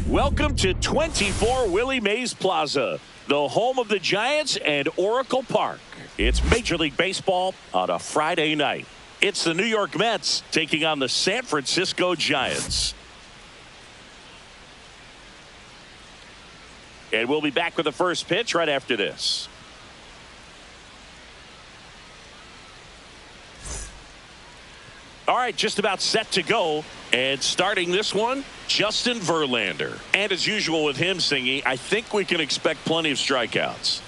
Welcome to 24 Willie Mays Plaza, the home of the Giants and Oracle Park. It's Major League Baseball on a Friday night. It's the New York Mets taking on the San Francisco Giants. And we'll be back with the first pitch right after this. All right, just about set to go. And starting this one, Justin Verlander. And as usual with him singing, I think we can expect plenty of strikeouts.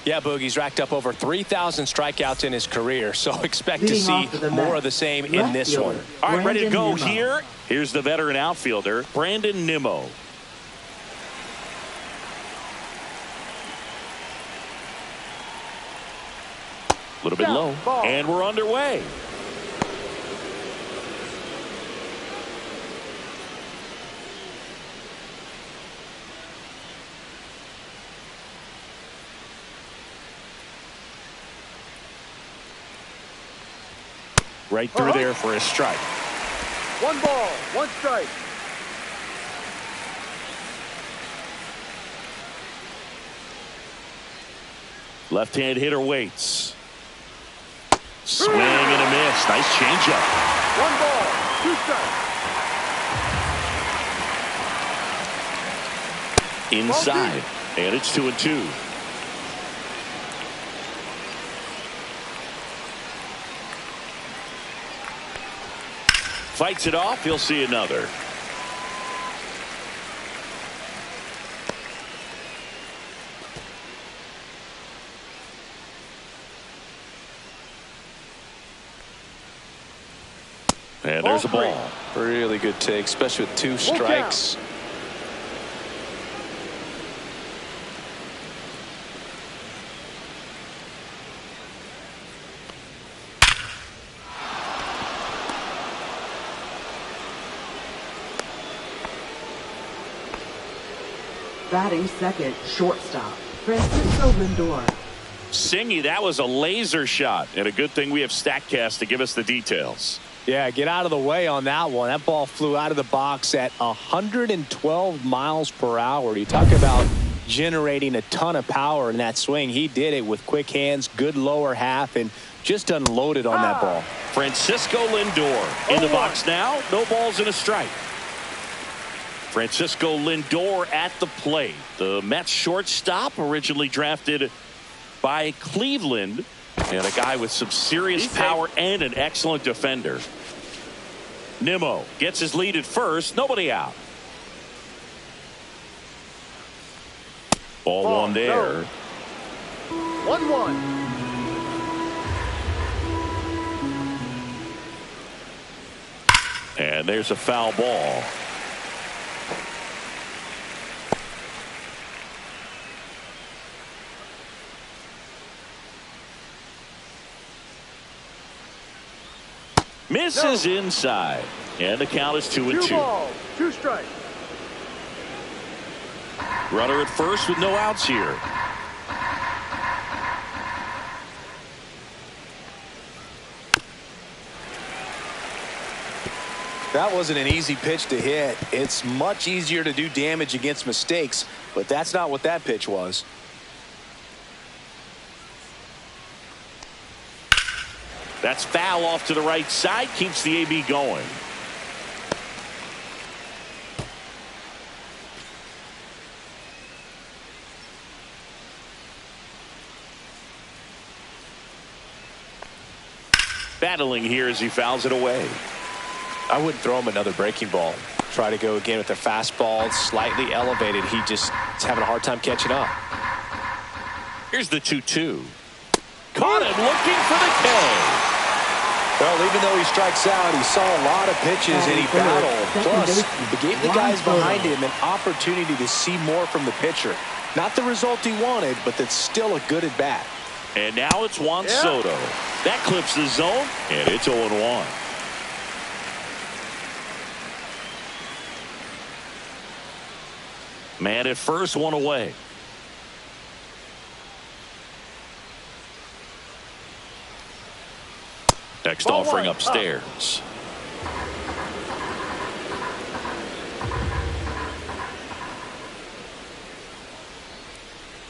Yeah, Boogie's racked up over 3,000 strikeouts in his career, so expect to see more of the same in this one. All right, ready to go here. Here's the veteran outfielder, Brandon Nimmo. A little bit low, and we're underway. Right through there for a strike. 1 ball, 1 strike. Left-hand hitter waits. Swing and a miss. Nice changeup. 1 ball, 2 strikes. Inside, and it's 2-2. Fights it off. He'll see another. And there's a ball. Really good take, especially with 2 strikes. Batting second, shortstop, Francisco Lindor. Singy, that was a laser shot. And a good thing we have StatCast to give us the details. Yeah, get out of the way on that one. That ball flew out of the box at 112 miles per hour. You talk about generating a ton of power in that swing. He did it with quick hands, good lower half, and just unloaded on that ball. Francisco Lindor in the box now. No balls and a strike. Francisco Lindor at the plate. The Mets shortstop, originally drafted by Cleveland, and a guy with some serious power and an excellent defender. Nimmo gets his lead at first. Nobody out. Ball 1 there. 1-1. And there's a foul ball. Misses inside, and the count is 2-2. 2 balls, 2 strikes. Runner at first with no outs here. That wasn't an easy pitch to hit. It's much easier to do damage against mistakes, but that's not what that pitch was. That's foul off to the right side. Keeps the AB going. Battling here as he fouls it away. I wouldn't throw him another breaking ball. Try to go again with the fastball slightly elevated. He just is having a hard time catching up. Here's the 2-2. Caught him looking for the K. Well, even though he strikes out, he saw a lot of pitches and he battled. Plus, he gave the guys behind him an opportunity to see more from the pitcher. Not the result he wanted, but that's still a good at bat. And now it's Juan Soto. That clips the zone, and it's 0-1. Man at first, 1 away. Next offering upstairs.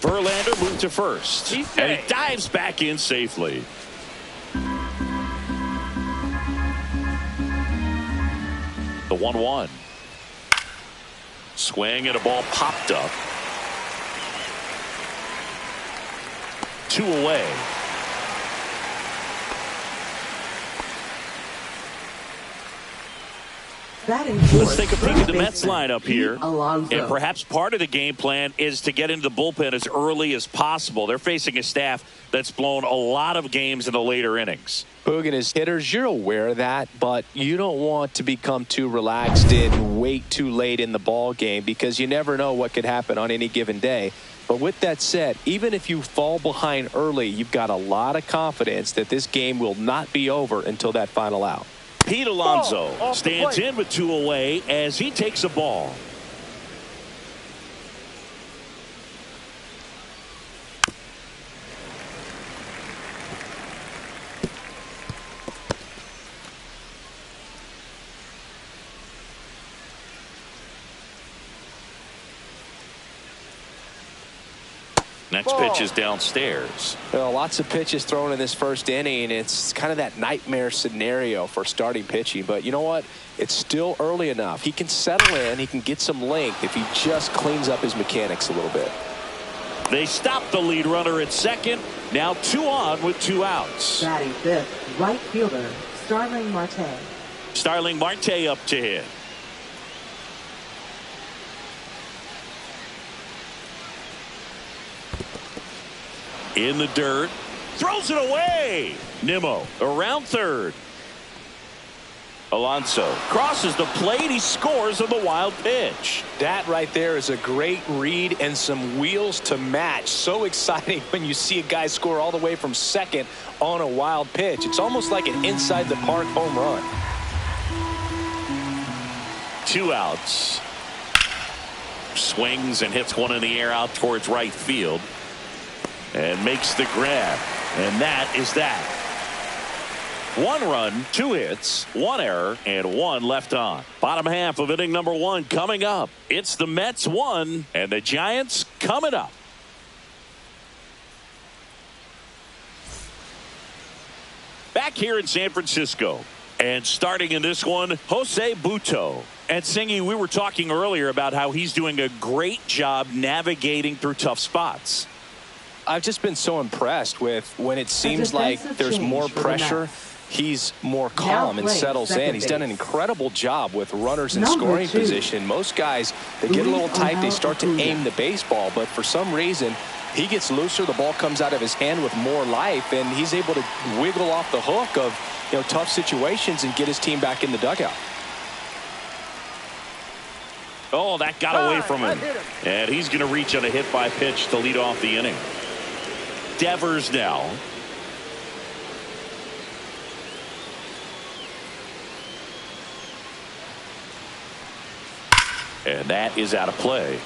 Verlander moved to first. He's And safe. he dives back in safely. The 1-1. Swing and a ball popped up. 2 away. Batting Let's fourth, take a peek first at the Mets baseman, lineup Pete here. Alonso. And perhaps part of the game plan is to get into the bullpen as early as possible. They're facing a staff that's blown a lot of games in the later innings. Boog and his hitters, you're aware of that, but you don't want to become too relaxed and wait too late in the ball game because you never know what could happen on any given day. But with that said, even if you fall behind early, you've got a lot of confidence that this game will not be over until that final out. Pete Alonso Ball off the stands plate. in with 2 away as he takes a ball. Next Ball. pitch is downstairs. Well, lots of pitches thrown in this first inning. It's kind of that nightmare scenario for starting pitching. But you know what? It's still early enough. He can settle in. He can get some length if he just cleans up his mechanics a little bit. They stop the lead runner at second. Now 2 on with 2 outs. Batting fifth, right fielder, Starling Marte. Starling Marte up to hit. In the dirt. Throws it away. Nimmo around third. Alonso crosses the plate. He scores on the wild pitch. That right there is a great read and some wheels to match. So exciting when you see a guy score all the way from second on a wild pitch. It's almost like an inside the park home run. 2 outs. Swings and hits one in the air out towards right field. And makes the grab. And that is that. 1 run, 2 hits, 1 error, and 1 left on. Bottom half of inning number 1 coming up. It's the Mets 1 and the Giants coming up. Back here in San Francisco. And starting in this one, Jose Butto. And Singy, we were talking earlier about how he's doing a great job navigating through tough spots. I've just been so impressed with when it seems like defensive there's change more for the pressure. Mets. He's more calm and playing settles second in. He's done an base. incredible job with runners in Number scoring 2. position. Most guys, they get a little Luis tight, they Angel start to Acuña. aim the baseball, but for some reason, he gets looser, the ball comes out of his hand with more life, and he's able to wiggle off the hook of tough situations and get his team back in the dugout. Oh, that got away from him. That hit him. And he's going to reach on a hit by pitch to lead off the inning. Devers now. And that is out of play.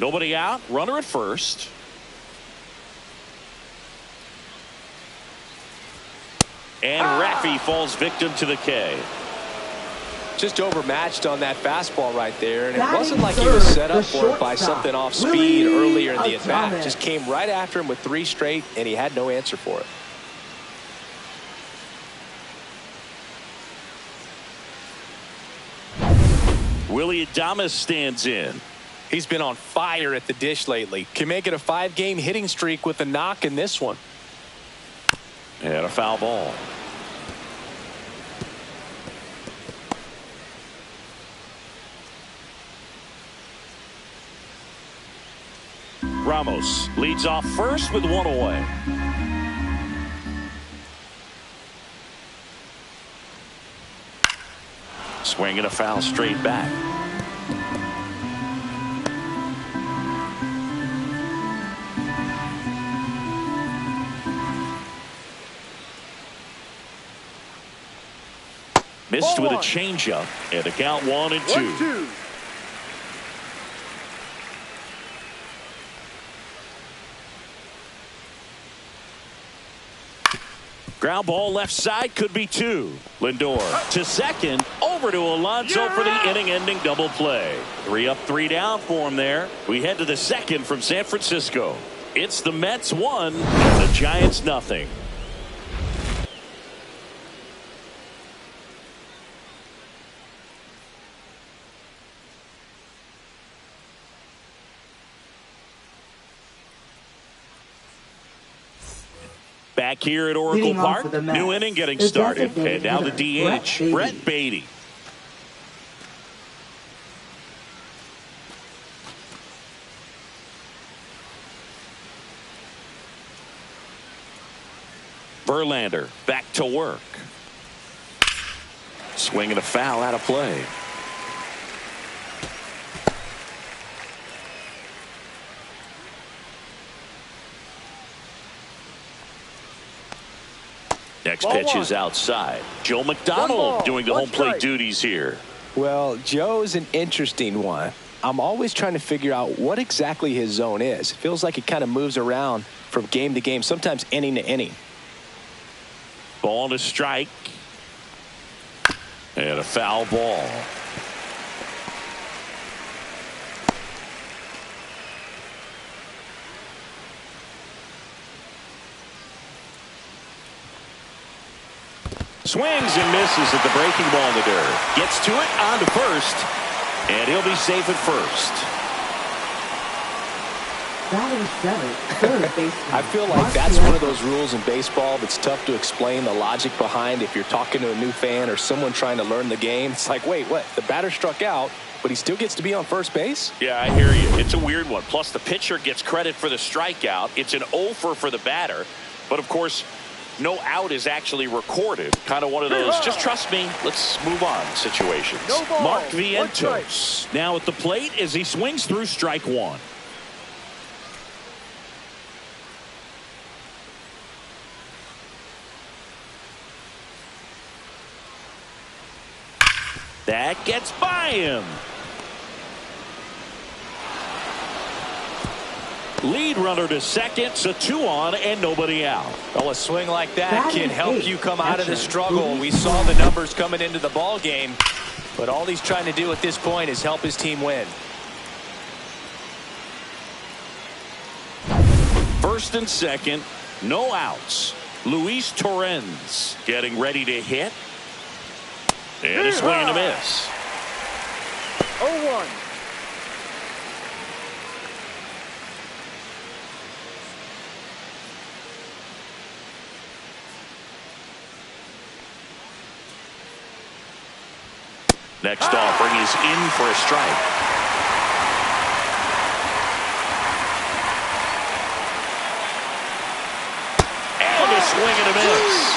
Nobody out. Runner at first. And Raffy falls victim to the K. Just overmatched on that fastball right there, and it Batting wasn't like he was third, set up the for it by shortstop, something off Willie speed earlier in the at-bat. Adames. Just came right after him with 3 straight, and he had no answer for it. Willie Adames stands in. He's been on fire at the dish lately. Can make it a 5-game hitting streak with a knock in this one. And a foul ball. Ramos leads off first with 1 away. Swing and a foul straight back. Missed Ball with a one. changeup, and a count 1-2. 1-2. Ground ball left side, could be 2. Lindor to second, over to Alonso for the inning-ending double play. 3 up, 3 down for him there. We head to the second from San Francisco. It's the Mets 1 and the Giants nothing. Back here at Oracle Leading off Park, for the Mets, new inning getting the started. designated And now the hitter, DH, Brett Beatty. Verlander back to work. Swinging a foul out of play. Next Ball pitch one. is outside. Joe One McDonald ball, doing the one home plate strike. duties here. Well, Joe's an interesting one. I'm always trying to figure out what exactly his zone is. It feels like it kind of moves around from game to game, sometimes inning to inning. Ball and a strike. And a foul ball. Swings and misses at the breaking ball in the dirt. Gets to it, on to first. And he'll be safe at first. Batting seventh, third baseman. I feel like that's one of those rules in baseball that's tough to explain the logic behind. If you're talking to a new fan or someone trying to learn the game, it's like, wait, what? The batter struck out, but he still gets to be on first base? Yeah, I hear you. It's a weird one. Plus, the pitcher gets credit for the strikeout. It's an offer for the batter. But, of course, no out is actually recorded. Kind of one of those, just trust me, let's move on situations. No ball, Mark one Vientos now at the plate as he swings through strike 1. That gets by him. Lead runner to second, so 2 on and nobody out. Well, a swing like that Batting can help eighth, you come out of the catcher, struggle. We saw the numbers coming into the ball game, but all he's trying to do at this point is help his team win. First and second, no outs. Luis Torrens getting ready to hit. And a swing and a miss. 0-1. Next offering is in for a strike. And a swing and a miss.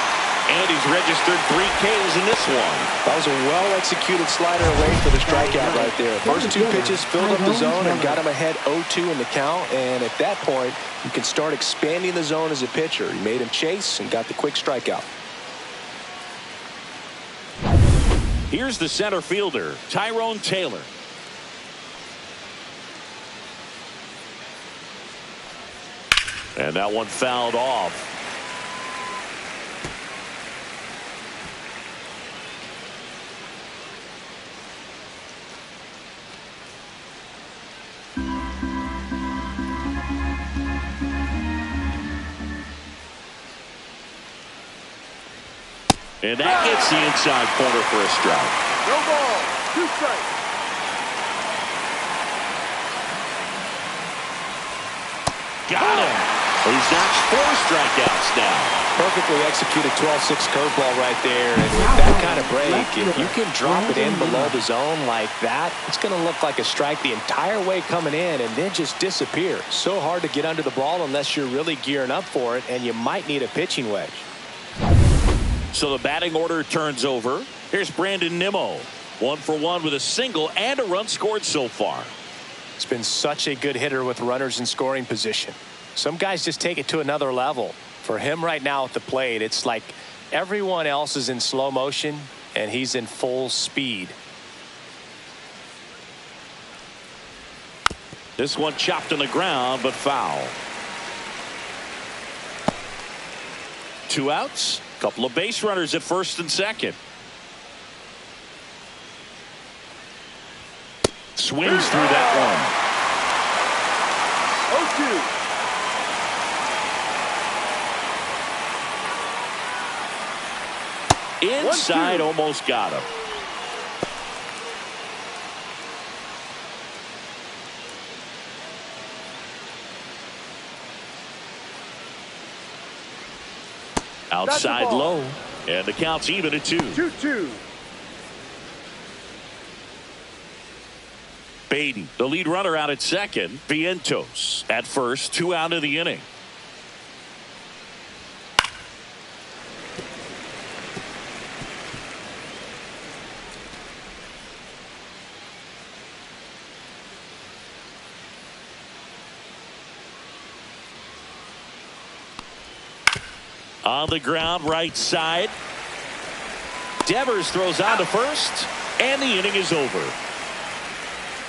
And he's registered 3 Ks in this one. That was a well-executed slider away for the strikeout right there. First 2 pitches filled up the zone and got him ahead 0-2 in the count. And at that point, you can start expanding the zone as a pitcher. He made him chase and got the quick strikeout. Here's the center fielder, Tyrone Taylor. And that one fouled off. And that gets the inside corner for a strike. No ball, 2 strikes. Got him. He's notched 4 strikeouts now. Perfectly executed 12-6 curveball right there. And with that kind of break, if you can drop it in below the zone like that, it's going to look like a strike the entire way coming in and then just disappear. So hard to get under the ball unless you're really gearing up for it, and you might need a pitching wedge. So the batting order turns over. Here's Brandon Nimmo. 1 for 1 with a single and a run scored so far. It's been such a good hitter with runners in scoring position. Some guys just take it to another level. For him right now at the plate, it's like everyone else is in slow motion and he's in full speed. This one chopped on the ground, but foul. 2 outs. Couple of base runners at first and second. Swings through that one. 0-2. Inside, almost got him. Outside low, and the count's even at 2. 2-2. Baden, the lead runner, out at second. Vientos at first, 2 out of the inning. On the ground, right side. Devers throws out to first, and the inning is over.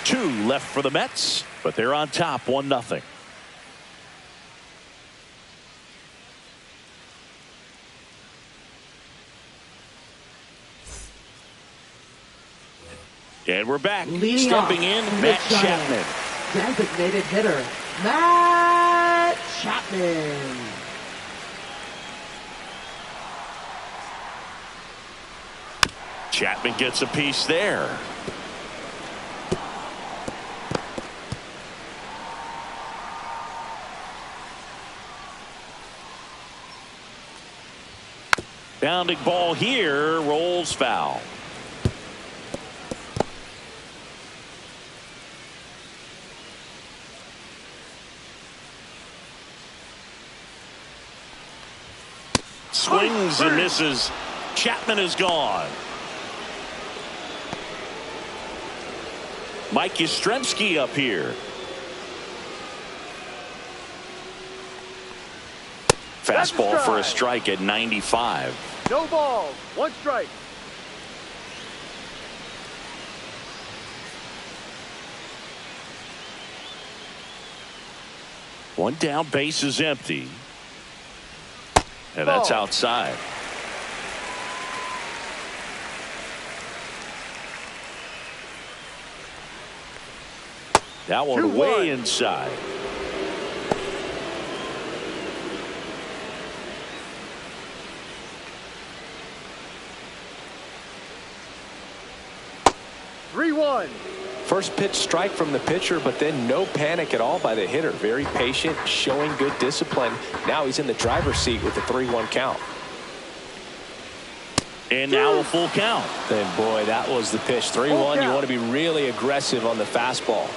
2 left for the Mets, but they're on top 1-0. And we're back. Leading Stepping off, in, the Matt Giants. Chapman. Designated hitter, Matt Chapman. Chapman gets a piece there. Bounding ball here, rolls foul. Swings and misses. Chapman is gone. Mike Yastrzemski up here. Fastball for a strike at 95. No balls. 1 strike. One down, base is empty. And that's outside. That one 2-1. way inside. First pitch strike from the pitcher, but then no panic at all by the hitter. Very patient, showing good discipline. Now he's in the driver's seat with a 3-1 count. And now a full count. Then boy, that was the pitch. 3-1. You want to be really aggressive on the fastball.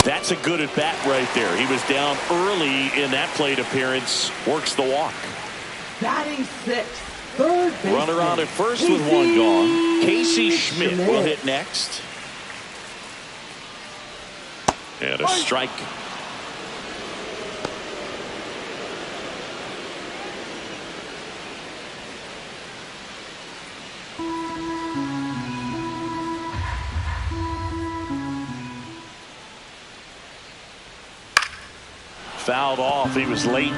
That's a good at bat right there. He was down early in that plate appearance. Works the walk. Batting 6th. Third baseman. Runner on at first with 1 gone. Casey Schmidt will hit next. And a strike. Fouled off. He was late.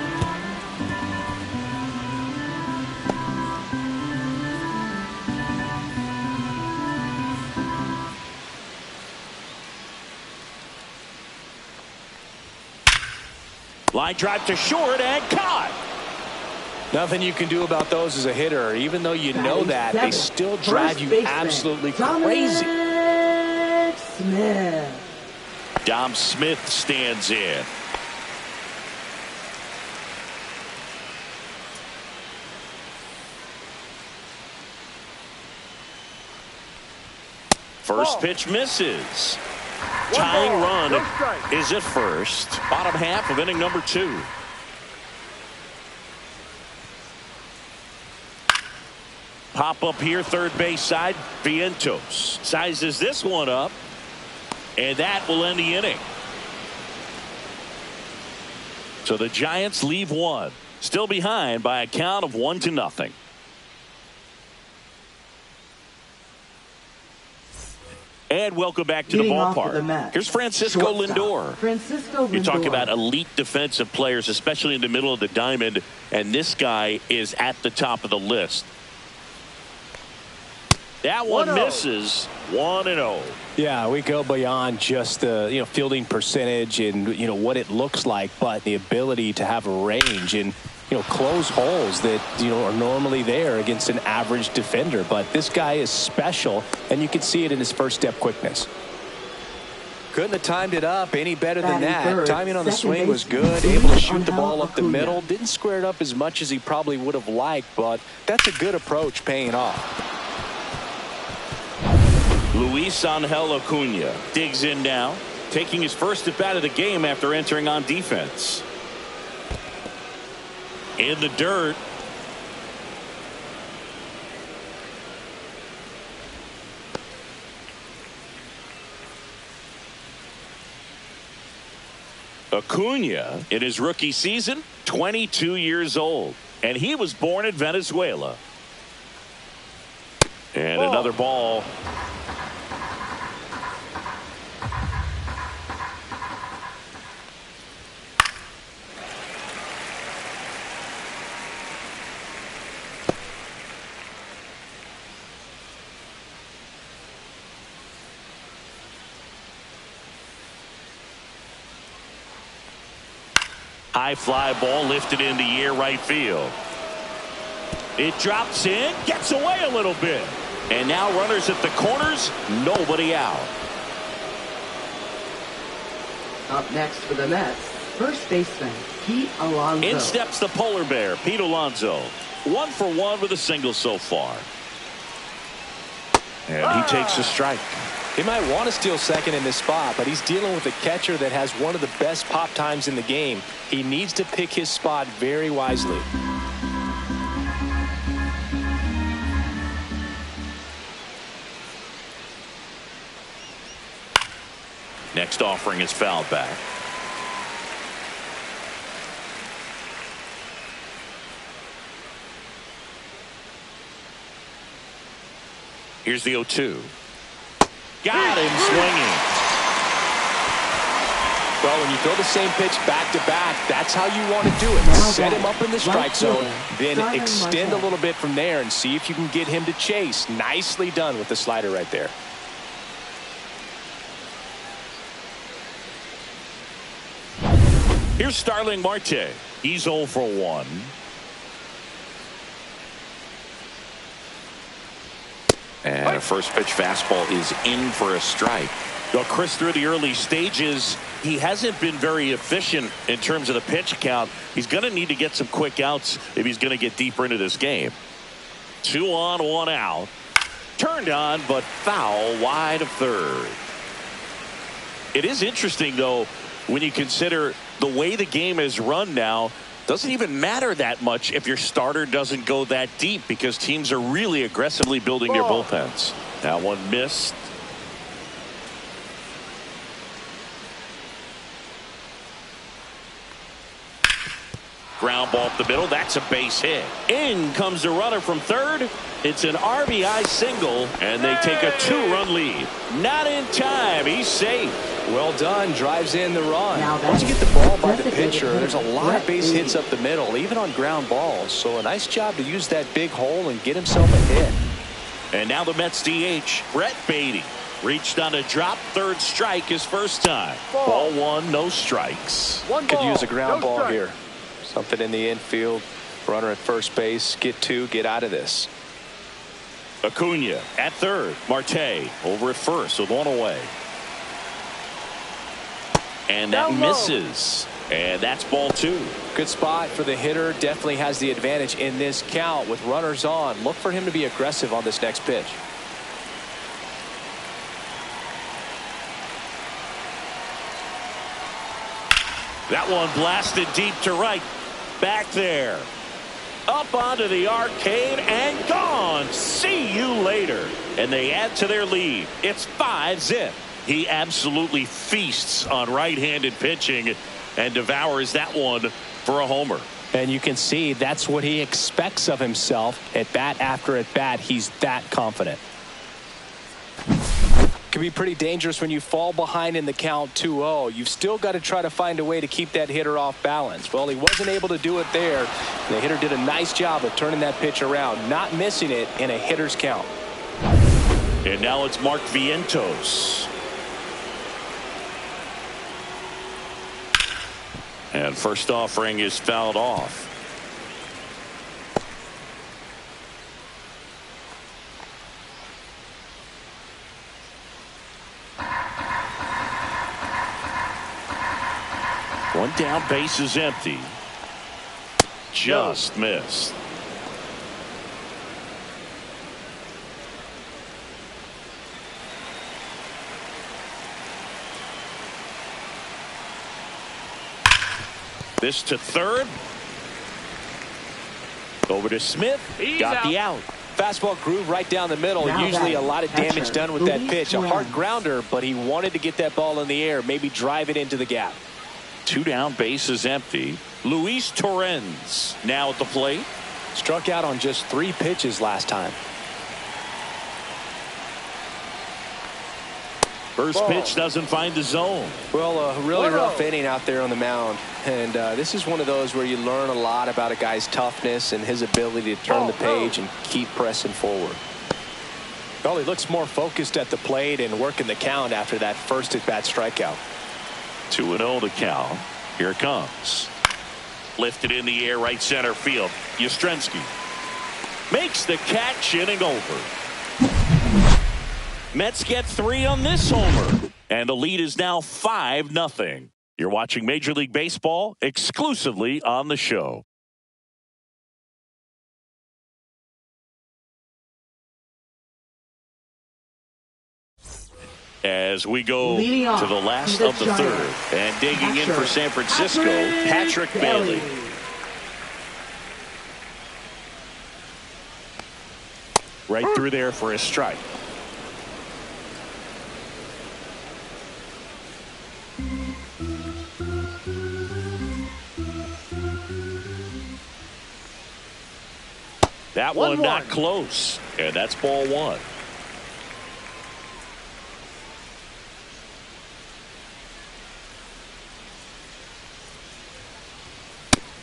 Line drive to short and caught. Nothing you can do about those as a hitter. Even though you know that, they still drive you absolutely crazy. Smith. Dom Smith stands in. First pitch misses. Tying run is at first. Bottom half of inning number 2. Pop up here, third base side. Vientos sizes this one up, and that will end the inning. So the Giants leave 1, still behind by a count of 1-0. And welcome back to the Leading off for the ballpark. Mets, Here's Francisco shortstop, Lindor. Francisco Lindor. You talk about elite defensive players, especially in the middle of the diamond, and this guy is at the top of the list. That one 1-0. misses. 1-0. Yeah, we go beyond just the fielding percentage and what it looks like, but the ability to have a range and close holes that are normally there against an average defender. But this guy is special, and you can see it in his first step quickness. Couldn't have timed it up any better than Batting that. third, Timing on the second swing was baseman, good. Able to Luis shoot the ball up the Acuna. middle. Didn't square it up as much as he probably would have liked, but that's a good approach paying off. Luis Angel Acuna digs in now, taking his first at bat of the game after entering on defense. In the dirt. Acuna, in his rookie season, 22 years old, and he was born in Venezuela. And another ball. High fly ball lifted in the air right field. It drops in, gets away a little bit. And now runners at the corners, nobody out. Up next for the Mets, first baseman Pete Alonso. In steps the polar bear, Pete Alonso. 1 for 1 with a single so far. And he takes a strike. He might want to steal second in this spot, but he's dealing with a catcher that has one of the best pop times in the game. He needs to pick his spot very wisely. Next offering is fouled back. Here's the 0-2. Got him swinging. Well, when you throw the same pitch back to back, that's how you want to do it. Now Set him up in the strike right zone, field, then Simon extend a Martin. little bit from there and see if you can get him to chase. Nicely done with the slider right there. Here's Starling Marte. He's 0 for 1. And a first pitch fastball is in for a strike. Well, Chris, through the early stages, he hasn't been very efficient in terms of the pitch count. He's going to need to get some quick outs if he's going to get deeper into this game. 2 on, 1 out. Turned on, but foul wide of third. It is interesting, though, when you consider the way the game is run now. Doesn't even matter that much if your starter doesn't go that deep, because teams are really aggressively building their bullpens. That one missed. Ground ball up the middle. That's a base hit. In comes the runner from third. It's an RBI single, and they take a 2-run lead. Not in time. He's safe. Well done. Drives in the run. Now Once you get the ball by the pitcher, there's a lot of base Brett hits up the middle, even on ground balls. So a nice job to use that big hole and get himself a hit. And now the Mets DH, Brett Beatty. Reached on a drop, third strike his first time. Ball 1, no strikes. Could use a ground ball here. Something in the infield. Runner at first base. Get 2. Get out of this. Acuna at third. Marte over at first with 1 away. And that misses. And that's ball 2. Good spot for the hitter. Definitely has the advantage in this count with runners on. Look for him to be aggressive on this next pitch. That one blasted deep to right. Back there. Up onto the arcade and gone. See you later. And they add to their lead. It's 5-zip. He absolutely feasts on right-handed pitching and devours that one for a homer. And you can see that's what he expects of himself at bat after at bat. He's that confident. can be pretty dangerous when you fall behind in the count 2-0. You've still got to try to find a way to keep that hitter off balance. Well, he wasn't able to do it there. The hitter did a nice job of turning that pitch around, not missing it in a hitter's count. And now it's Mark Vientos. And first offering is fouled off. One down, base is empty. Just missed. This to third. Over to Smith. Got the out. Fastball groove right down the middle. Now Usually a lot of damage catcher, done with that Luis pitch. A hard Torrens. grounder, but he wanted to get that ball in the air, maybe drive it into the gap. Two down, base is empty. Luis Torrens now at the plate. Struck out on just 3 pitches last time. First pitch doesn't find the zone. Well, a really rough inning out there on the mound. And this is one of those where you learn a lot about a guy's toughness and his ability to turn the page and keep pressing forward. Well, he looks more focused at the plate and working the count after that first at-bat strikeout. 2-0 to count. Here it comes. Lifted in the air, right center field. Yastrzemski makes the catch, inning over. Mets get 3 on this homer, and the lead is now 5-0. You're watching Major League Baseball exclusively on the show. As we go to the last of the third, and digging in for San Francisco, Patrick Bailey. Right through there for a strike. That one not close, and that's ball 1.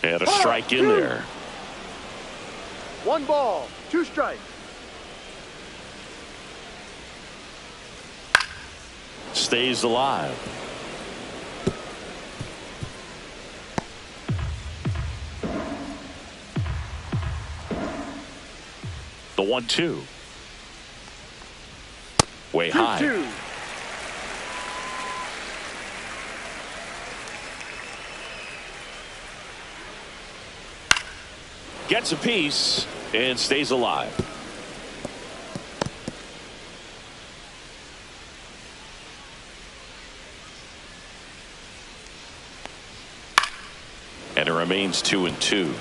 And a strike in there. 1 ball, 2 strikes. Stays alive. The 1-2. Way high. 2-2. Gets a piece and stays alive. And it remains 2-2.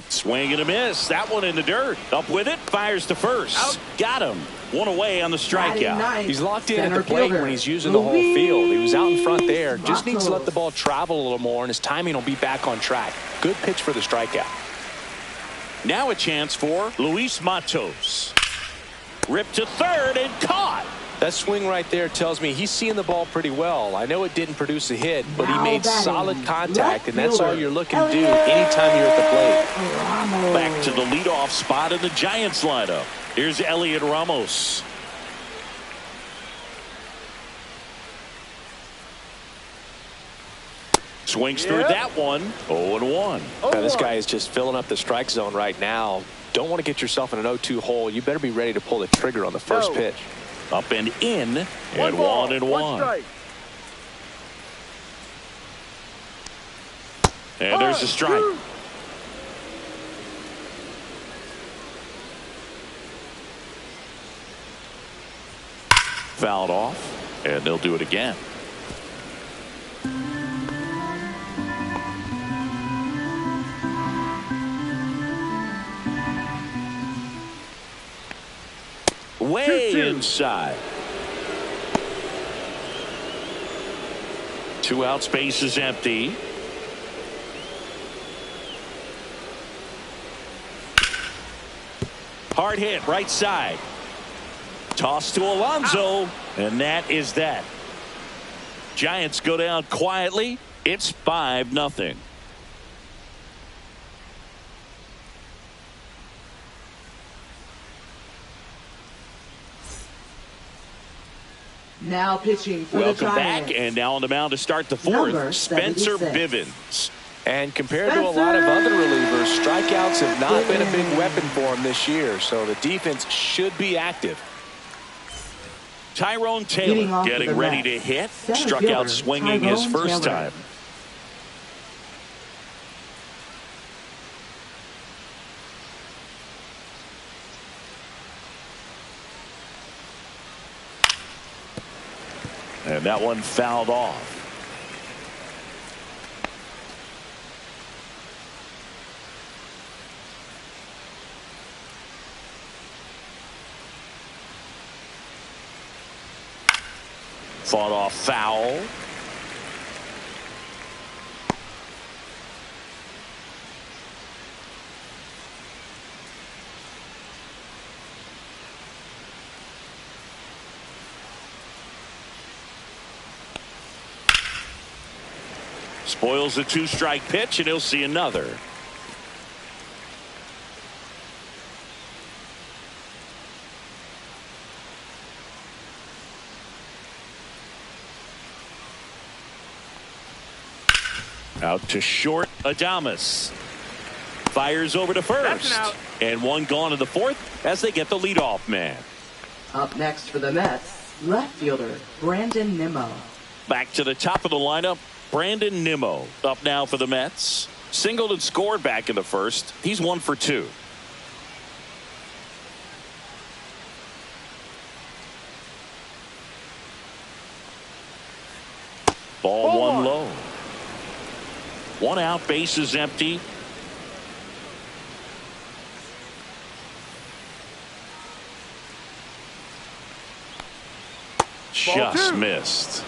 Swing and a miss. That one in the dirt. Up with it. Fires to first. Out. Got him. 1 away on the strikeout. He's locked in at the plate when he's using the whole field. He was out in front there. Just needs to let the ball travel a little more, and his timing will be back on track. Good pitch for the strikeout. Now a chance for Luis Matos. Ripped to third and caught. That swing right there tells me he's seeing the ball pretty well. I know it didn't produce a hit, but he made solid contact, and that's all you're looking to do anytime you're at the plate. Back to the leadoff spot in the Giants lineup. Here's Elliot Ramos. Swings through that one. 0-1. Now, this guy is just filling up the strike zone right now. Don't want to get yourself in an 0-2 hole. You better be ready to pull the trigger on the first pitch. Up and in, and 1-1. Strike. And there's a strike. Fouled off, and they'll do it again. Way 2-2. Inside. 2 out, space is empty. Hard hit right side. Toss to Alonso, and that is that. Giants go down quietly. It's 5-0. Now pitching for the Welcome Giants. back, and now on the mound to start the fourth, Number Spencer 76. Bivens. And compared to a lot of other relievers, strikeouts have not been a big weapon for him this year, so the defense should be active. Tyrone Taylor getting ready to hit. Struck out swinging his first time. And that one fouled off. Fought off foul. Spoils a 2-strike pitch, and he'll see another. Out to short, Adames. Fires over to first. And one gone in the fourth as they get the leadoff man. Up next for the Mets, left fielder Brandon Nimmo. Back to the top of the lineup, Brandon Nimmo up now for the Mets. Singled and scored back in the first. He's 1 for 2. Ball one low. 1 out, base is empty. Just missed.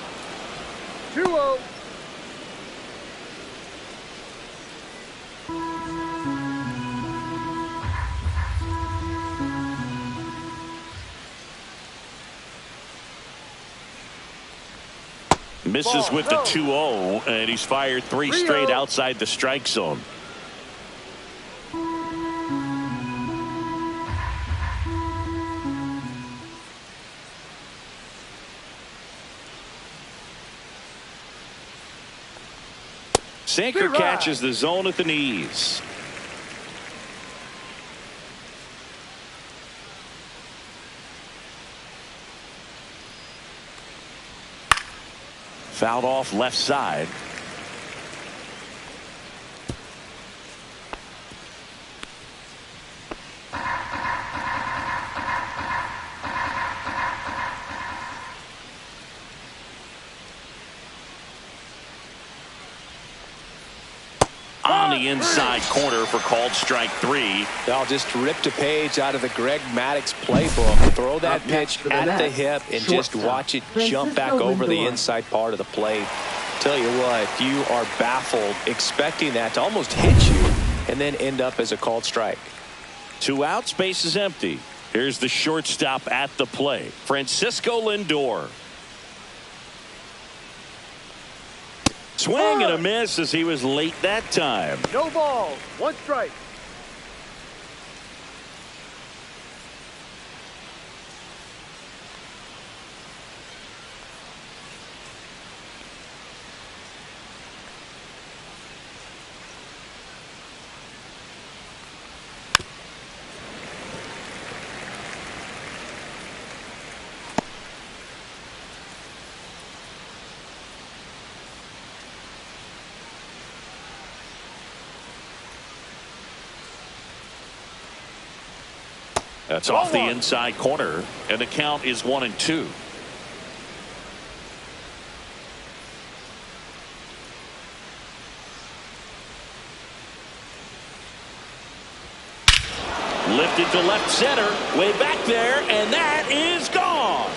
2-0. Misses with the 2-0, and he's fired 3 straight outside the strike zone. Sinker catches the zone at the knees. Fouled off left side. On the inside corner for called strike 3. They'll just ripped a page out of the Greg Maddux playbook. Throw that pitch at the hip and just watch it jump back over the inside part of the plate. Tell you what, you are baffled expecting that to almost hit you and then end up as a called strike. 2 outs, base is empty. Here's the shortstop at the plate, Francisco Lindor. Swing and a miss as he was late that time. No balls. 1 strike. That's off the inside corner, and the count is 1-2. Lifted to left center, way back there, and that is gone.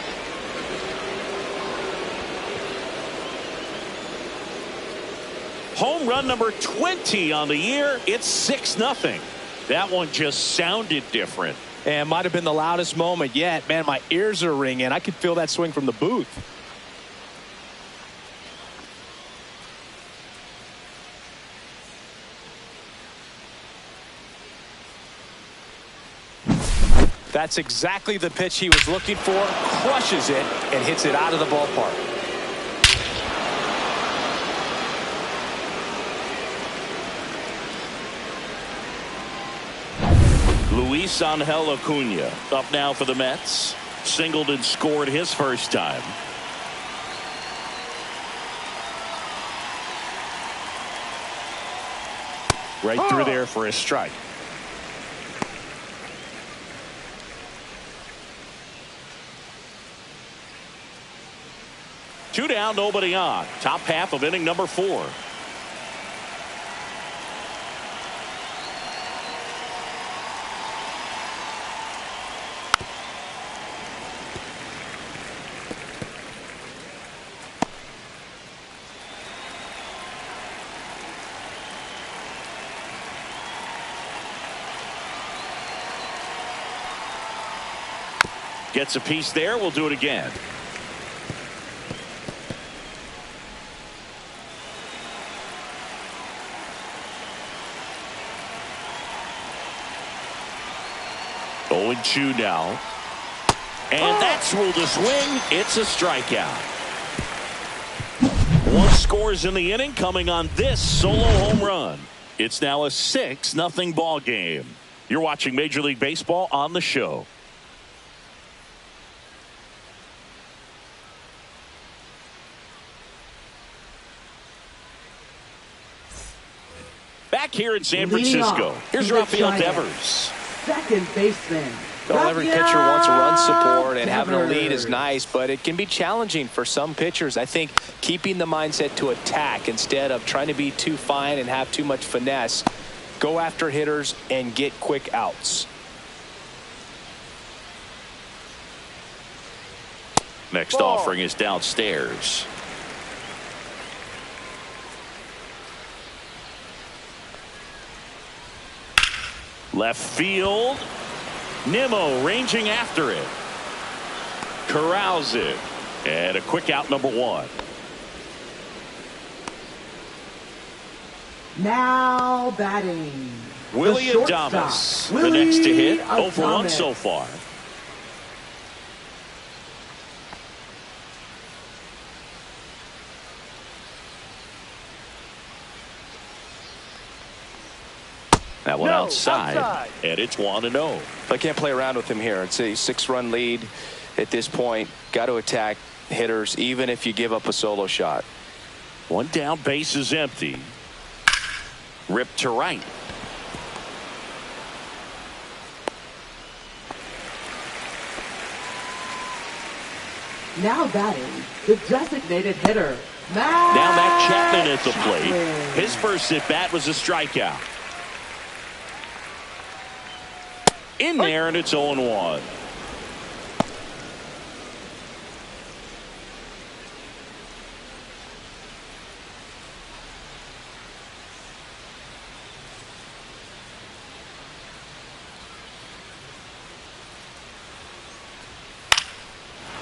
Home run number 20 on the year. It's 6-0. That one just sounded different. And might have been the loudest moment yet. Man, my ears are ringing. I could feel that swing from the booth. That's exactly the pitch he was looking for. Crushes it and hits it out of the ballpark. Luis Angel Acuna up now for the Mets. Singled and scored his first time. Right through there for a strike. Two down, nobody on. Top half of inning number 4. Gets a piece there. We'll do it again. Oh, 0-2 now. And that's ruled a swing. It's a strikeout. 1 scores in the inning coming on this solo home run. It's now a 6-0 ball game. You're watching Major League Baseball on the show. Back here in San Francisco, here's Rafael Devers. Second baseman. Well, every pitcher wants a run support, and having a lead is nice, but it can be challenging for some pitchers. I think keeping the mindset to attack instead of trying to be too fine and have too much finesse. Go after hitters and get quick outs. Next offering is downstairs. Left field. Nimmo ranging after it. Corrals it. And a quick out, number 1. Now batting. Willie Adames, the next to hit. 0 for 1 so far. That one outside, and it's 1-0. I can't play around with him here. It's a 6-run lead at this point. Got to attack hitters, even if you give up a solo shot. 1 down, base is empty. Ripped to right. Now batting, the designated hitter. Now Matt Chapman at the plate. His first at bat was a strikeout. In there, and it's 0-1.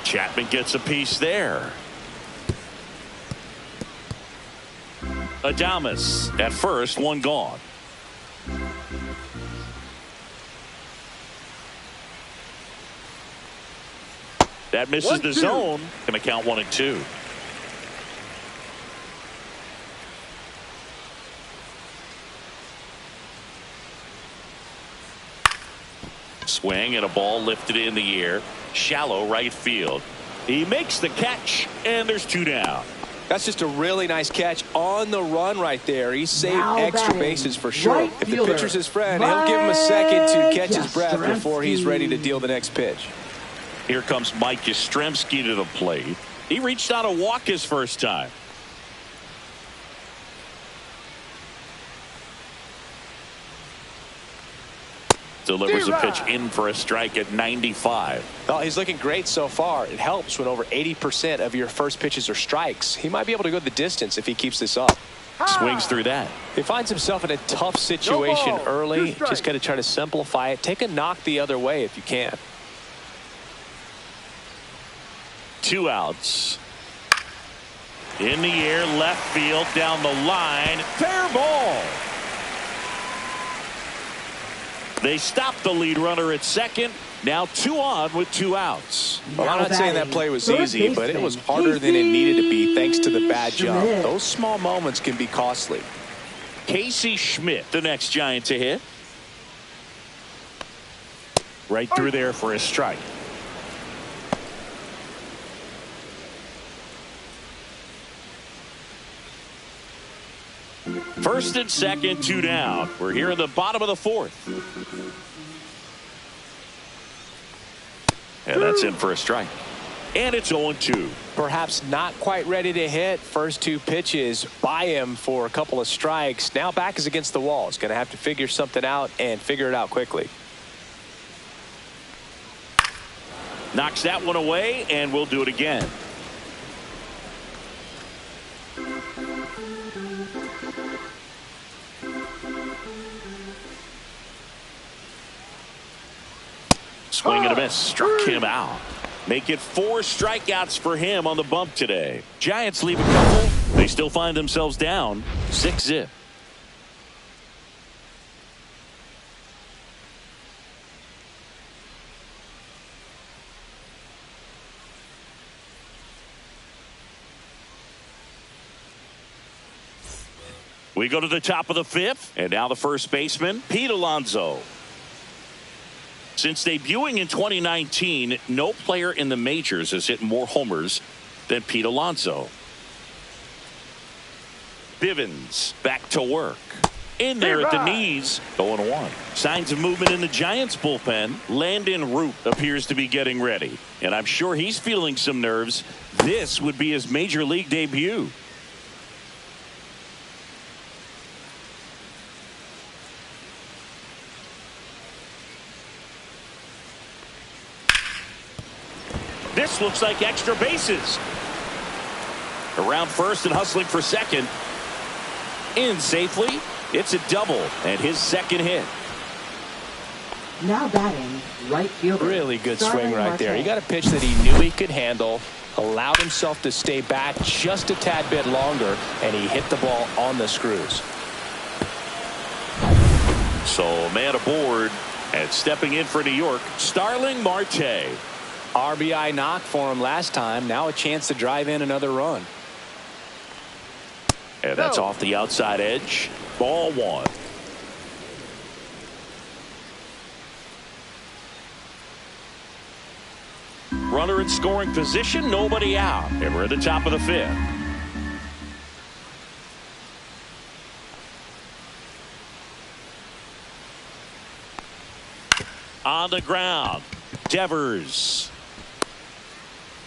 Chapman gets a piece there. Adames at first, 1 gone. That misses the zone. Going to count 1-2. Swing and a ball lifted in the air. Shallow right field. He makes the catch, and there's 2 down. That's just a really nice catch on the run right there. He saved extra bases for sure. If the pitcher's his friend, he'll give him a second to catch his breath before he's ready to deal the next pitch. Here comes Mike Yastrzemski to the plate. He reached on a walk his first time. Delivers a pitch in for a strike at 95. Well, he's looking great so far. It helps when over 80% of your first pitches are strikes. He might be able to go the distance if he keeps this up. Swings through that. He finds himself in a tough situation early. Just got to try to simplify it. Take a knock the other way if you can. 2 outs. In the air, left field, down the line. Fair ball. They stop the lead runner at second. Now 2 on with 2 outs. Well, I'm not saying that play was easy, but it was harder than it needed to be thanks to the bad jump. Those small moments can be costly. Casey Schmidt, the next Giant to hit. Right through there for a strike. First and second, 2 down. We're here in the bottom of the 4th. And that's in for a strike. And it's 0-2. Perhaps not quite ready to hit. First 2 pitches by him for a couple of strikes. Now back is against the wall. He's going to have to figure something out and figure it out quickly. Knocks that one away, and we'll do it again. Swing and a miss. Struck him out. Make it 4 strikeouts for him on the bump today. Giants leave a couple. They still find themselves down 6-zip. We go to the top of the 5th, and now the first baseman, Pete Alonso. Since debuting in 2019, no player in the majors has hit more homers than Pete Alonso. Bivens back to work. In there at the knees, 0-1. Signs of movement in the Giants bullpen. Landon Root appears to be getting ready, and I'm sure he's feeling some nerves. This would be his major league debut. This looks like extra bases. Around first and hustling for second. In safely. It's a double and his second hit. Now batting, right fielder. Really good swing right there. He got a pitch that he knew he could handle. Allowed himself to stay back just a tad bit longer, and he hit the ball on the screws. So man aboard, and stepping in for New York, Starling Marte. RBI knock for him last time. Now a chance to drive in another run. And that's off the outside edge. Ball 1. Runner in scoring position, nobody out. And we're at the top of the 5th. On the ground, Devers.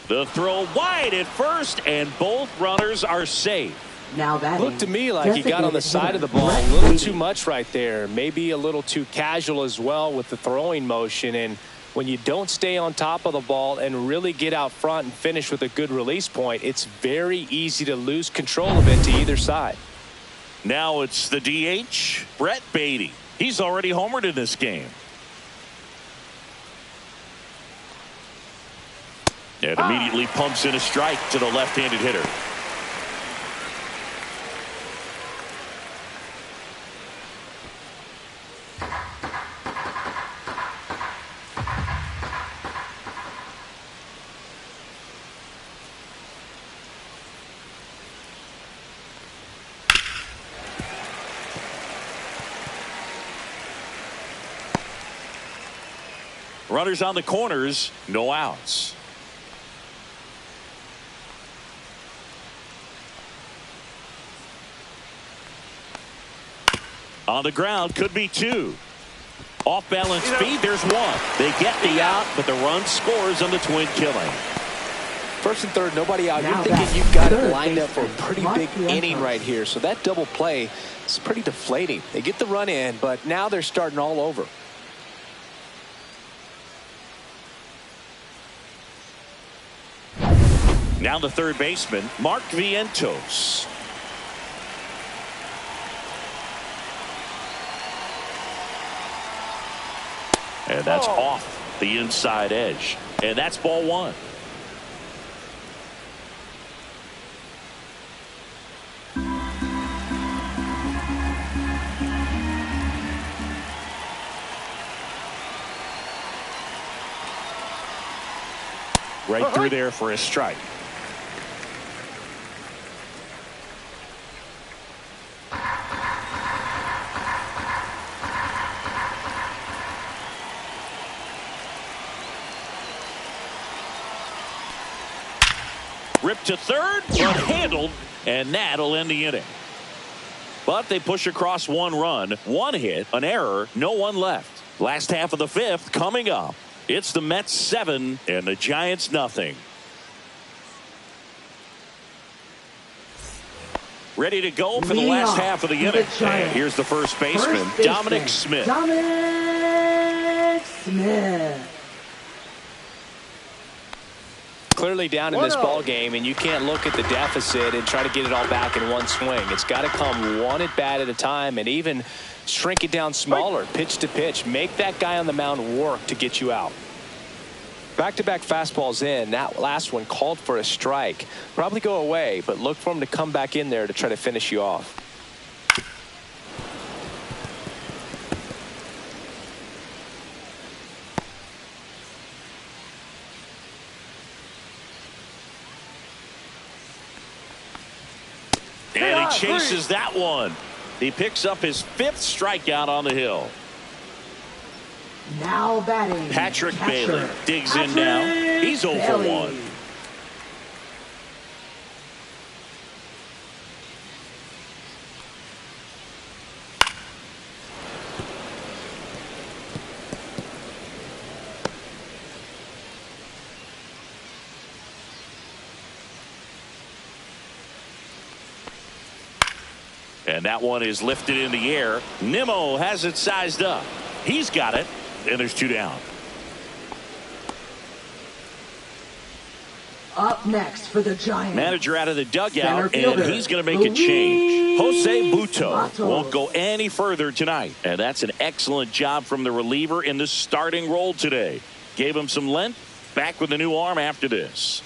The throw wide at first, and both runners are safe. Now that looked to me like he got on the side of the ball a little too much right there. Maybe a little too casual as well with the throwing motion. And when you don't stay on top of the ball and really get out front and finish with a good release point, it's very easy to lose control of it to either side. Now it's the DH, Brett Beatty. He's already homered in this game. And immediately pumps in a strike to the left-handed hitter. Runners on the corners, no outs. On the ground, could be 2. Off balance feed, there's 1. They get the out, but the run scores on the twin killing. First and third, nobody out. You're thinking you've got it lined up for a pretty big inning right here. So that double play is pretty deflating. They get the run in, but now they're starting all over. Now the third baseman, Mark Vientos. And that's off the inside edge. And that's ball one. Right through there for a strike. Ripped to third, but handled, and that'll end the inning. But they push across one run, one hit, an error, no one left. Last half of the fifth coming up. It's the Mets 7 and the Giants nothing. Ready to go for the last half of the inning. And here's the first baseman, Dominic Smith. Dominic Smith. Clearly down in this ball game, and you can't look at the deficit and try to get it all back in one swing. It's got to come one at bat at a time, and even shrink it down smaller, pitch to pitch. Make that guy on the mound work to get you out. Back-to-back fastballs in. That last one called for a strike. Probably go away, but look for him to come back in there to try to finish you off. And he chases that one. He picks up his 5th strikeout on the hill. Now batting. Patrick Bailey digs in now. He's 0 for 1. And that one is lifted in the air. Nimmo has it sized up. He's got it. And there's 2 down. Up next for the Giants. Manager out of the dugout, and he's going to make a change. Jose Butto won't go any further tonight. And that's an excellent job from the reliever in the starting role today. Gave him some length. Back with a new arm after this.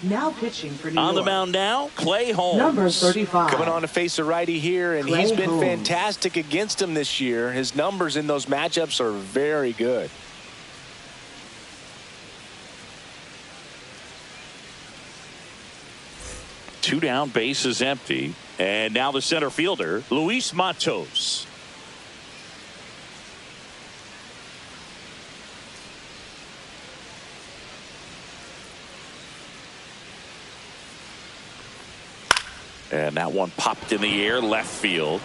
Now pitching for New On York. the mound now, Clay Holmes. Number 35. Coming on to face a righty here, and Clay he's been Holmes. fantastic against him this year. His numbers in those matchups are very good. Two down, base is empty. And now the center fielder, Luis Matos. And that one popped in the air, left field.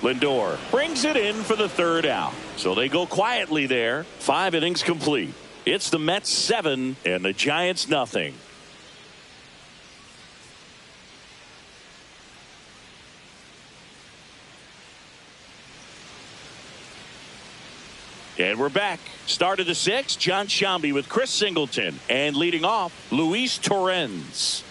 Lindor brings it in for the 3rd out. So they go quietly there. 5 innings complete. It's the Mets 7 and the Giants nothing. And we're back. Start of the 6th, John Shambi with Chris Singleton. And leading off, Luis Torrens.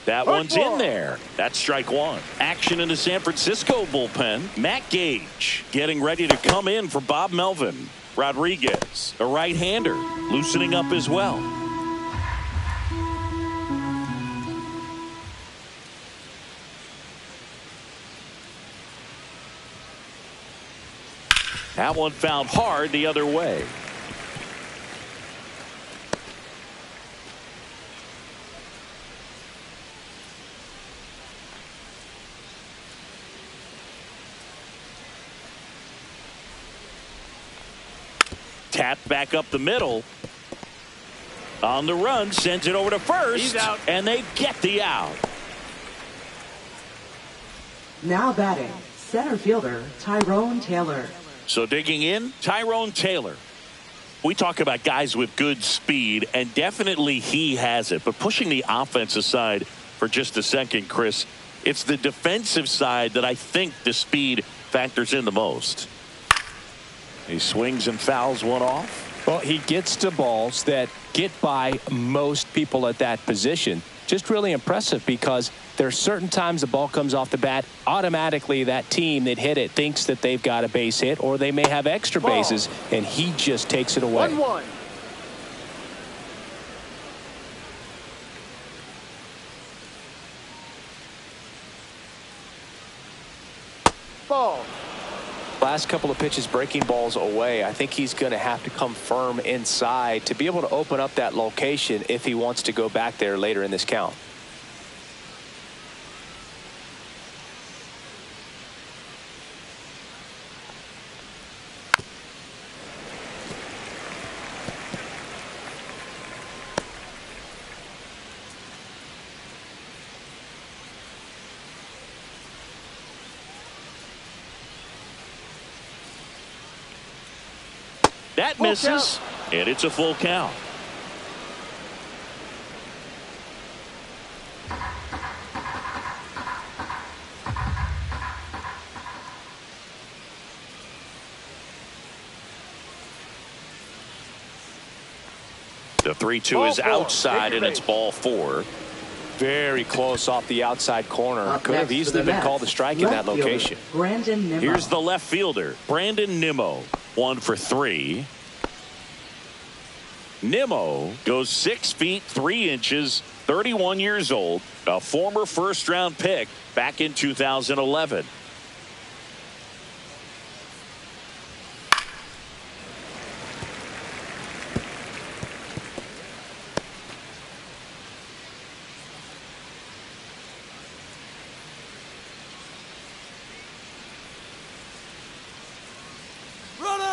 That one's in there. That's strike 1. Action in the San Francisco bullpen. Matt Gage getting ready to come in for Bob Melvin. Rodriguez, a right-hander, loosening up as well. That one fouled hard the other way. Tapped back up the middle. On the run, sends it over to first. He's out. And they get the out. Now batting. Center fielder Tyrone Taylor. So digging in, Tyrone Taylor. We talk about guys with good speed, and definitely he has it. But pushing the offense aside for just a second, Chris, it's the defensive side that I think the speed factors in the most. He swings and fouls one off. Well, he gets to balls that get by most people at that position. Just really impressive because there's certain times the ball comes off the bat, automatically that team that hit it thinks that they've got a base hit or they may have extra bases, and he just takes it away. 1-1. Ball. Last couple of pitches breaking balls away. I think he's going to have to come firm inside to be able to open up that location if he wants to go back there later in this count. That misses, and it's a full count. The 3-2 is outside, and it's ball 4. Very close off the outside corner. Could have easily been called a strike in that location. Brandon Nimmo. Here's the left fielder, Brandon Nimmo, 1 for 3. Nimmo goes 6 feet 3 inches, 31 years old, a former first-round pick back in 2011.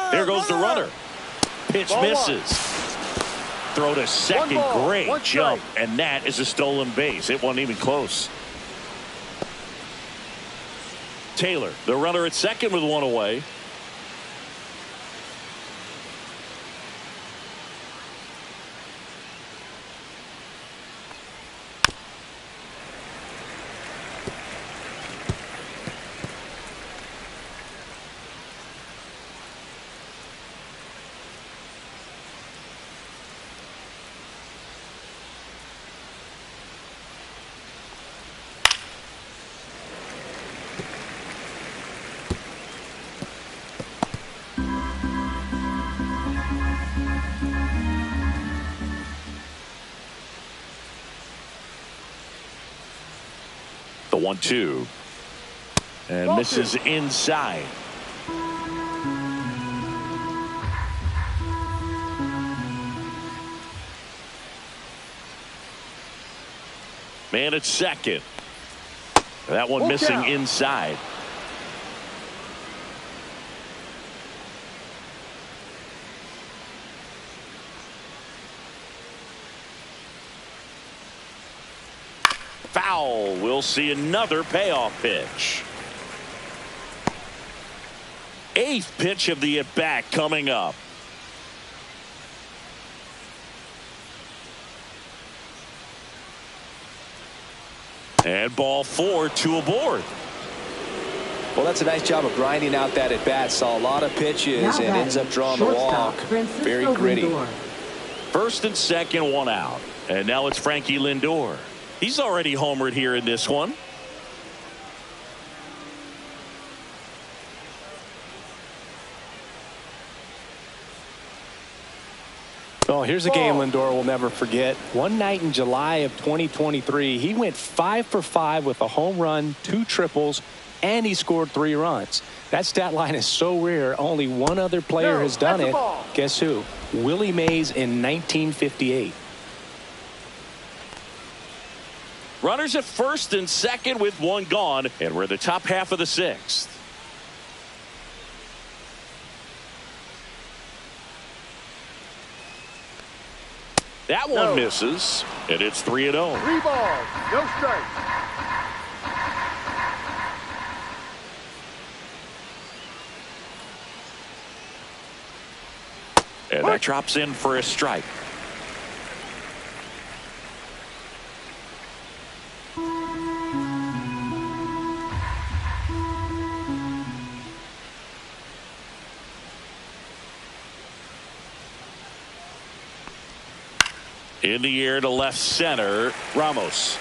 There goes the runner. Pitch misses. Throw to second. Great jump, and that is a stolen base. It wasn't even close. Taylor, the runner at second with 1 away. The 1-2 and misses inside. Man at second. That one missing inside. Foul. We'll see another payoff pitch. 8th pitch of the at-bat coming up. And ball 4, 2 aboard. Well, that's a nice job of grinding out that at-bat. Saw a lot of pitches and ends up drawing the walk. Very gritty. First and second, 1 out. And now it's Frankie Lindor. He's already homered here in this one. Oh, here's a game Lindor will never forget. One night in July of 2023, he went 5 for 5 with a home run, 2 triples, and he scored 3 runs. That stat line is so rare. Only one other player has done it. Guess who? Willie Mays in 1958. Runners at first and second with 1 gone, and we're in the top half of the 6th. That one misses, and it's 3-0. 3 balls, no strikes. And that drops in for a strike. In the air to left center, Ramos.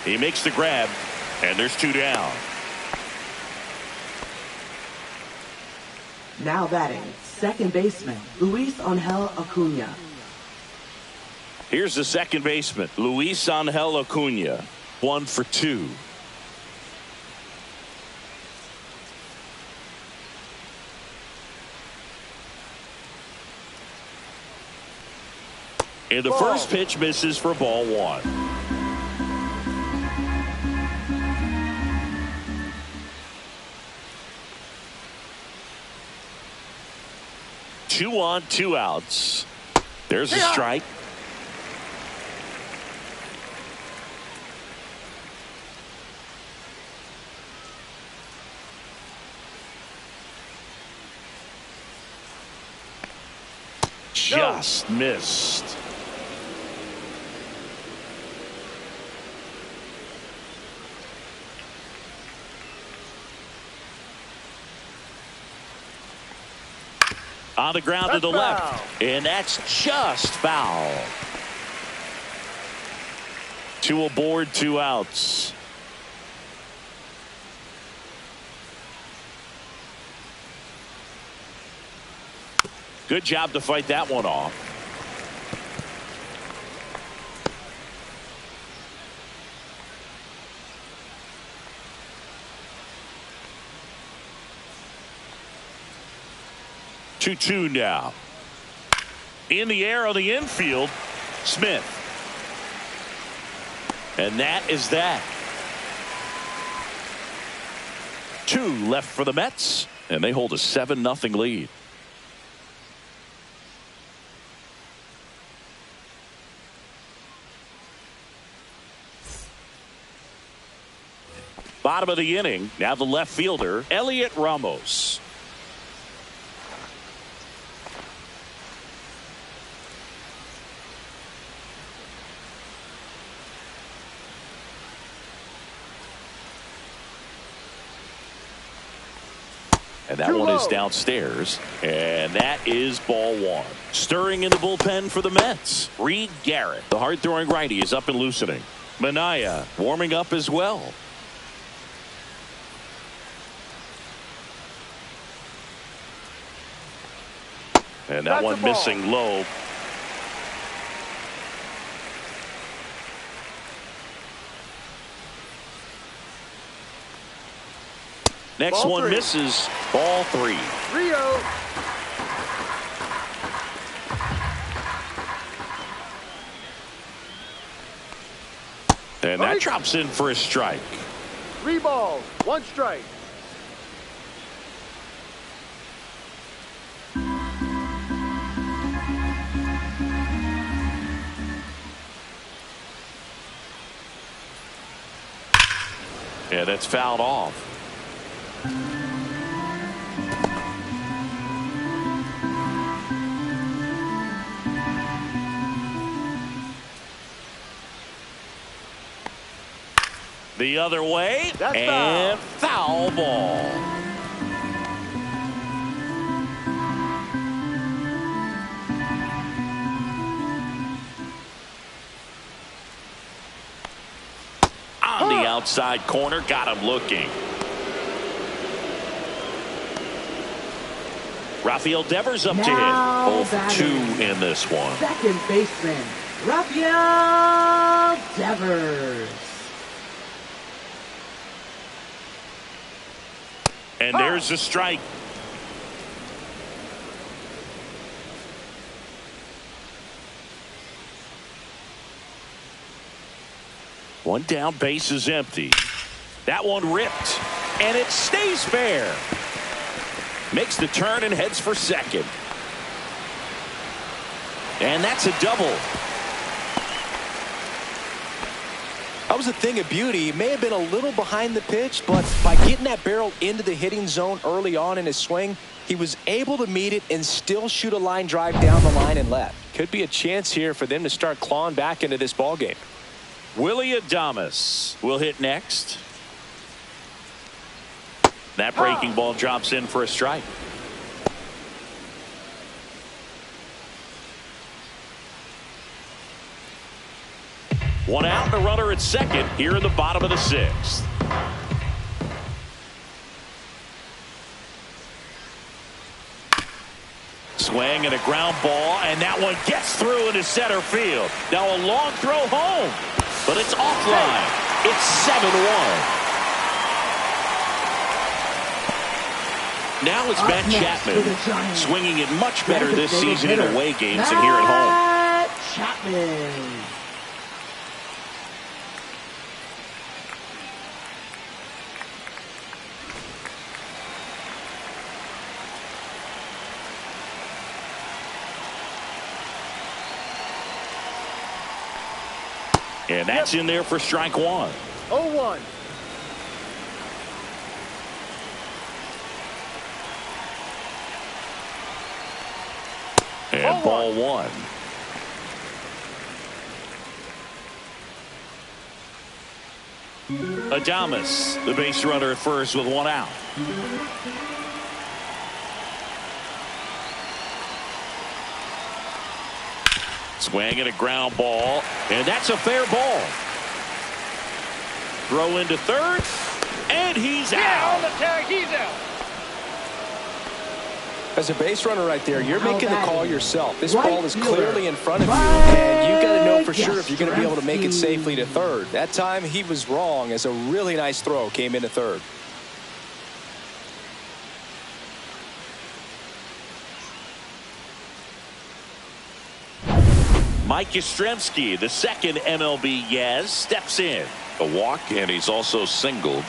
He makes the grab, and there's 2 down. Now batting, second baseman, Luis Angel Acuna. Here's the second baseman, Luis Angel Acuna. 1 for 2. And the first pitch misses for ball 1. Two on, 2 outs. There's a strike. Just missed. On the ground to the left, and that's just foul. 2 aboard, 2 outs. Good job to fight that one off. Two now. In the air on the infield, Smith. And that is that. 2 left for the Mets, and they hold a 7-0 lead. Bottom of the inning, now the left fielder, Elliot Ramos. And that one is downstairs, and that is ball 1. Stirring in the bullpen for the Mets, Reed Garrett. The hard-throwing righty is up and loosening. Minaya warming up as well. And that one missing low. Next Ball one 3. misses. Ball 3. Rio. And that drops in for a strike. 3 balls, 1 strike. And it's fouled off. The other way, and foul ball. On the outside corner, got him looking. Rafael Devers up to hit. 0 for 2 in this one. Second baseman, Rafael Devers. And there's a strike. One down, base is empty. That one ripped, and it stays fair. Makes the turn and heads for second. And that's a double. That was a thing of beauty. He may have been a little behind the pitch, but by getting that barrel into the hitting zone early on in his swing, he was able to meet it and still shoot a line drive down the line and left. Could be a chance here for them to start clawing back into this ball game. Willie Adames will hit next. That breaking ball drops in for a strike. One out and a runner at second here in the bottom of the sixth. Swing and a ground ball, and that one gets through into center field. Now a long throw home, but it's offline. It's 7-1. Now it's Matt Chapman, swinging it much better this season in away games than here at home. Matt Chapman. And that's in there for strike one. 0-1. And ball one. Adames, the base runner at first with one out. Swing and a ground ball, and that's a fair ball. Throw into third, and he's out. On the tag, he's out. As a base runner right there, you're How making the about call it? yourself. This Right ball is fielder. clearly in front of you, and you got to know for Right, sure if you're going to be able to make it yes, safely to third. That time he was wrong, as a really nice throw came into third. Mike Yastrzemski, the second MLB Yaz, steps in. A walk, and he's also singled.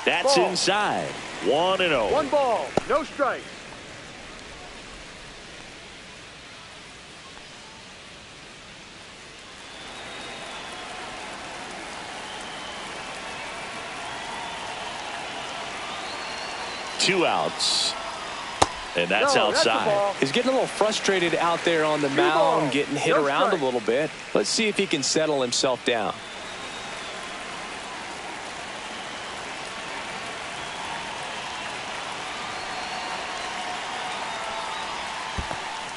That's Ball. inside. 1-0. 1 ball, no strikes. Two outs. And that's No, that's a outside. ball. He's getting a little frustrated out there on the mound, ball. getting hit No around strike. a little bit. Let's see if he can settle himself down.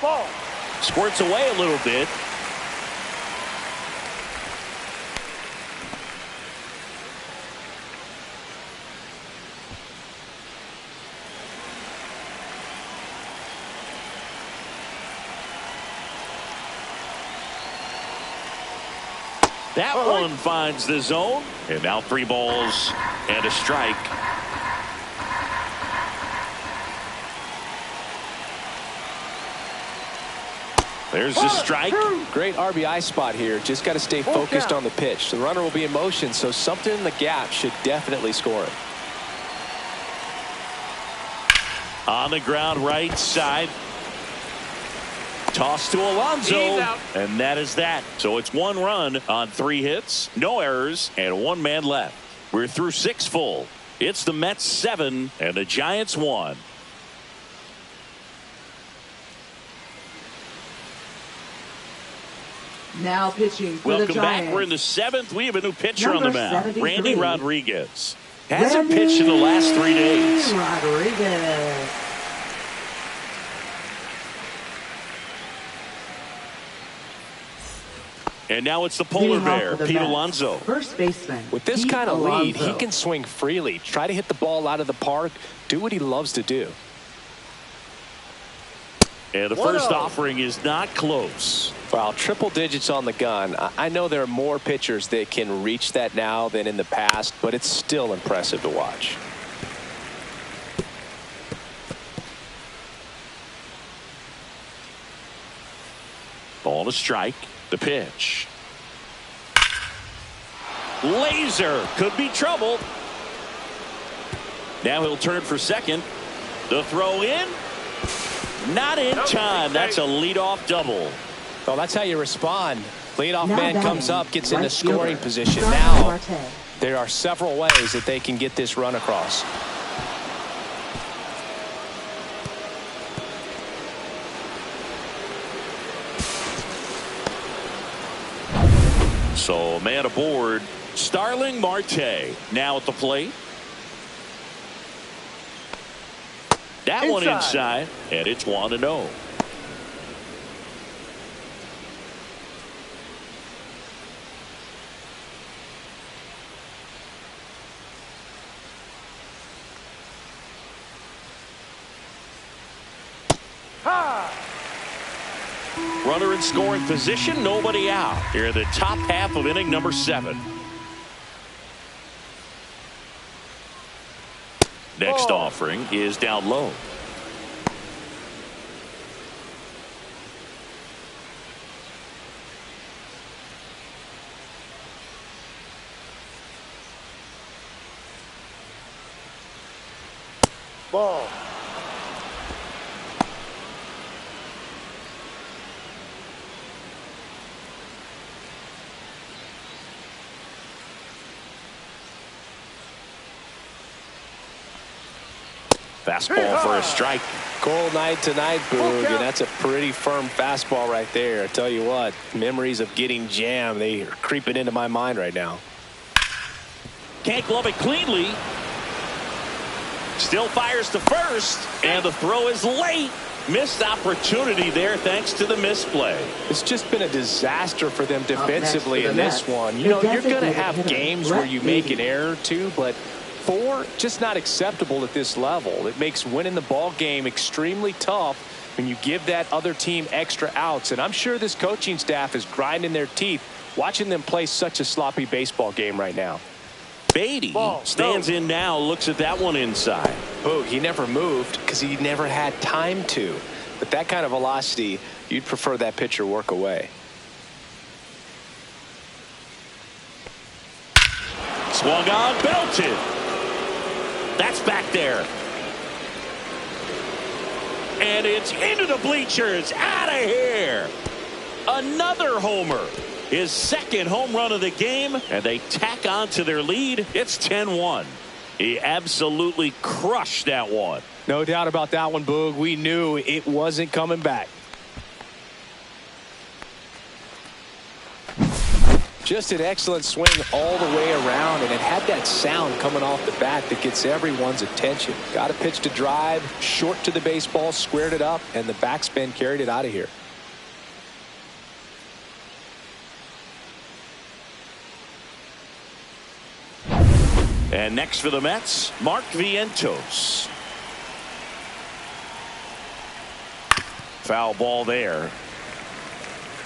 Ball. Squirts away a little bit. That one finds the zone, and now 3 balls and a strike. There's the strike. Great RBI spot here. Just got to stay focused on the pitch. The runner will be in motion, so something in the gap should definitely score it. On the ground, right side. Toss to Alonso, He's out. and that is that. So it's 1 run on 3 hits, no errors, and 1 man left. We're through 6 full. It's the Mets 7 and the Giants 1. Now pitching for the Welcome Giants. back. We're in the 7th. We have a new pitcher on Number the mound, 73. Randy Rodriguez. Hasn't pitched in the last 3 days. Rodriguez. And now it's the polar Leading off bear, for the Pete Mets, Alonso. First baseman. With this Pete kind of lead, he Alonso. can swing freely, try to hit the ball out of the park, do what he loves to do. And the 1-0. first offering is not close. Wow, triple digits on the gun. I know there are more pitchers that can reach that now than in the past, but it's still impressive to watch. Ball to strike. The pitch. Laser. Could be trouble. Now he'll turn for second. The throw in. Not in time. That's a leadoff double. Well, that's how you respond. Leadoff Now man batting, comes up, gets right into scoring fielder, position. Starling Now, Marte. there are several ways that they can get this run across. So man aboard, Starling Marte now at the plate. That one inside, and it's 1-0. Runner in scoring position, nobody out. Here in the top half of inning number 7. Next offering is down low. Ball. Fastball for a strike. Cold night tonight, Boog, and that's a pretty firm fastball right there. I tell you what, memories of getting jammed, they are creeping into my mind right now. Can't glove it cleanly. Still fires to first, and the throw is late. Missed opportunity there thanks to the misplay. It's just been a disaster for them defensively in this one. You know, you're going to have games where you make an error or two, but 4, just not acceptable at this level. It makes winning the ball game extremely tough when you give that other team extra outs. And I'm sure this coaching staff is grinding their teeth watching them play such a sloppy baseball game right now. Beatty stands in now, looks at that one inside. Boog, he never moved because he never had time to. But that kind of velocity, you'd prefer that pitcher work away. Swung on, belted. That's back there. And it's into the bleachers. Out of here. Another homer. His second home run of the game, and they tack on to their lead. It's 10-1. He absolutely crushed that one. No doubt about that one, Boog. We knew it wasn't coming back. Just an excellent swing all the way around, and it had that sound coming off the bat that gets everyone's attention. Got a pitch to drive, short to the baseball, squared it up, and the backspin carried it out of here. And next for the Mets, Mark Vientos. Foul ball there.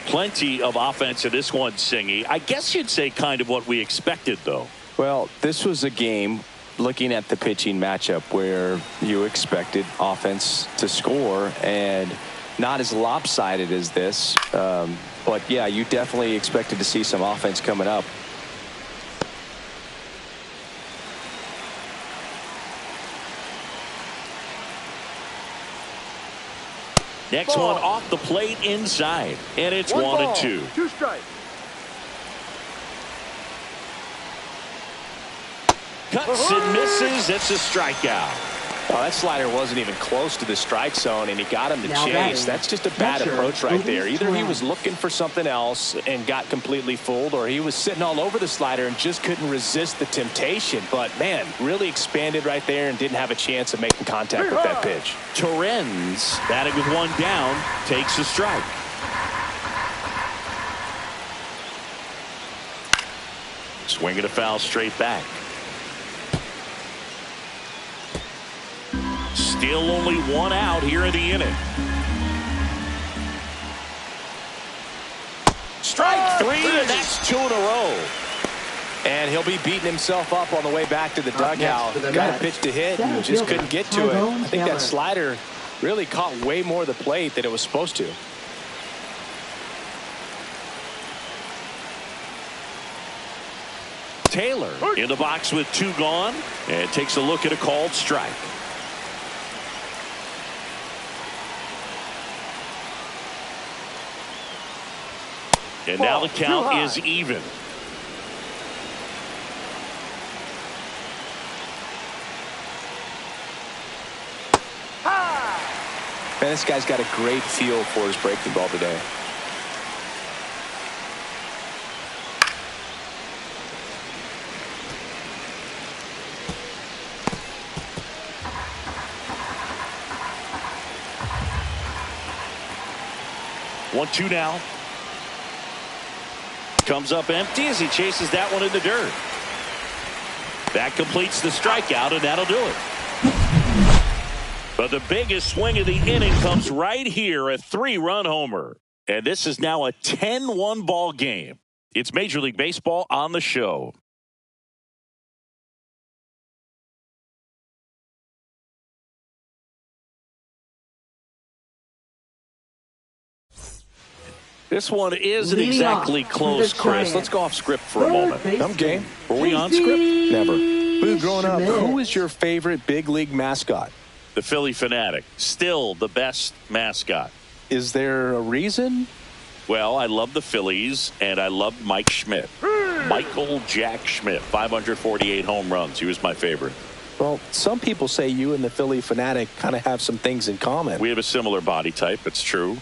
Plenty of offense in this one, Singy. I guess you'd say kind of what we expected, though. Well, this was a game, looking at the pitching matchup, where you expected offense to score, and not as lopsided as this. But, yeah, you definitely expected to see some offense coming up. Next one off the plate inside, and it's 1-2. 2 strikes. Cuts and misses. It's a strikeout. Oh, that slider wasn't even close to the strike zone, and he got him to Now chase. batting, That's just a bad catcher, approach right there. Either he Torres. was looking for something else and got completely fooled, or he was sitting all over the slider and just couldn't resist the temptation. But, man, really expanded right there and didn't have a chance of making contact with that pitch. Torrens, batting with one down, takes a strike. Swinging a foul straight back. Still only one out here in the inning. Strike 3, and that's 2 in a row. And he'll be beating himself up on the way back to the dugout. Got a pitch to hit and just couldn't get to it. I think that slider really caught way more of the plate than it was supposed to. Taylor in the box with 2 gone, and takes a look at a called strike. And now the count is even. Man, this guy's got a great feel for his breaking ball today. One, two now. Comes up empty as he chases that one in the dirt. That completes the strikeout, and that'll do it. But the biggest swing of the inning comes right here, a 3-run homer. And this is now a 10-1 ball game. It's Major League Baseball on the show. This one isn't exactly close, Chris. Let's go off script for a moment. I'm game. Were we on script? Never. Boo, growing up, who was your favorite big league mascot? The Philly Fanatic. Still the best mascot. Is there a reason? Well, I love the Phillies, and I love Mike Schmidt. Michael Jack Schmidt, 548 home runs. He was my favorite. Well, some people say you and the Philly Fanatic kind of have some things in common. We have a similar body type. It's true.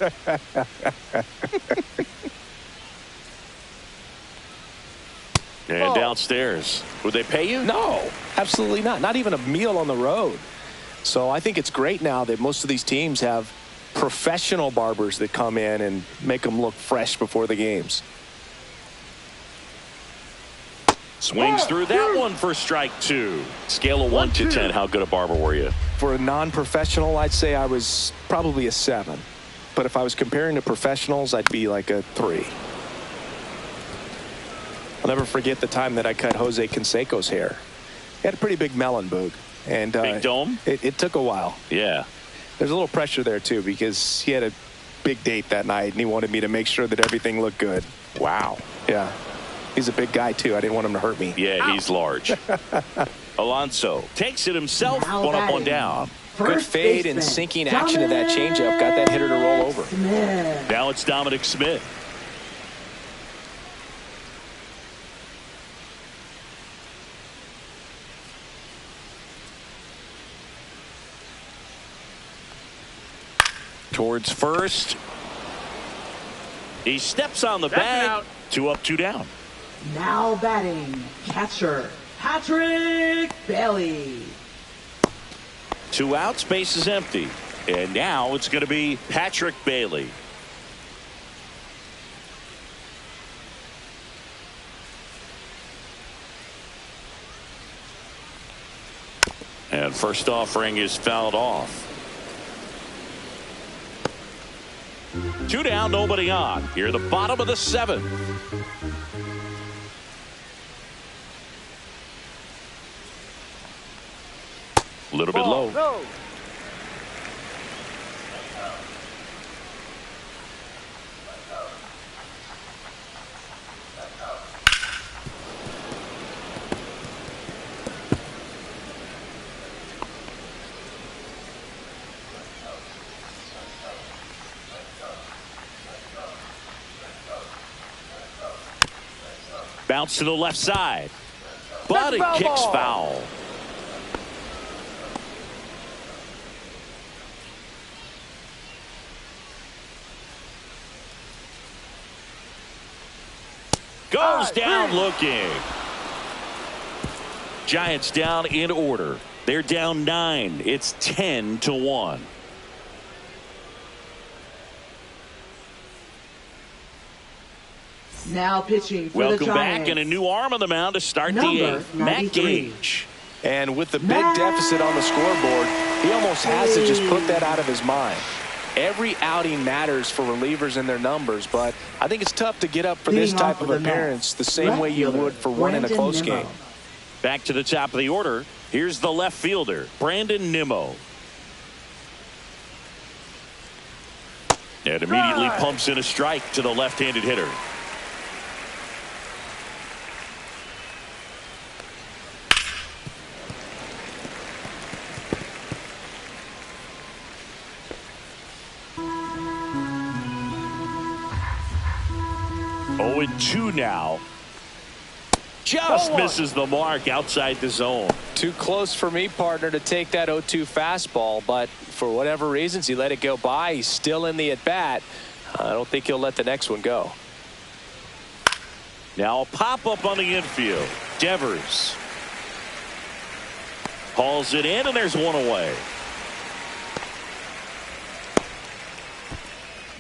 And downstairs. Would they pay you? No, absolutely not. Not even a meal on the road. So I think it's great now that most of these teams have professional barbers that come in and make them look fresh before the games. Swings through that one for strike two. Scale of 1 to 10, how good a barber were you? For a non-professional, I'd say I was probably a 7. But if I was comparing to professionals, I'd be like a 3. I'll never forget the time that I cut Jose Canseco's hair. He had a pretty big melon, Boog. And big dome? It took a while. Yeah. There's a little pressure there, too, because he had a big date that night, and he wanted me to make sure that everything looked good. Wow. Yeah. He's a big guy, too. I didn't want him to hurt me. Yeah, he's large. Alonso takes it himself, one up, one down. Good fade and sinking action of that changeup. Got that hitter to roll over. Now it's Dominic Smith. Towards first. He steps on the bag. 2 up, 2 down. Now batting, catcher, Patrick Bailey. 2 outs, base is empty. And now it's going to be Patrick Bailey. And first offering is fouled off. 2 down, nobody on. Here, the bottom of the 7th. A little bit low. No. Bounce to the left side. But it kicks foul. Goes down looking. Giants down in order. They're down 9. It's 10-1. Now pitching for Welcome the Giants. back, and a new arm on the mound to start the Number 8th. Matt 93. Gage. And with the big deficit on the scoreboard, he almost has to just put that out of his mind. Every outing matters for relievers and their numbers, but I think it's tough to get up for this type of appearance the same way you would for one in a close game. Back to the top of the order. Here's the left fielder, Brandon Nimmo. And immediately pumps in a strike to the left-handed hitter. 0-2 now. Just misses the mark outside the zone. Too close for me, partner, to take that 0-2 fastball, but for whatever reasons, he let it go by. He's still in the at-bat. I don't think he'll let the next one go. Now a pop-up on the infield. Devers hauls it in, and there's one away.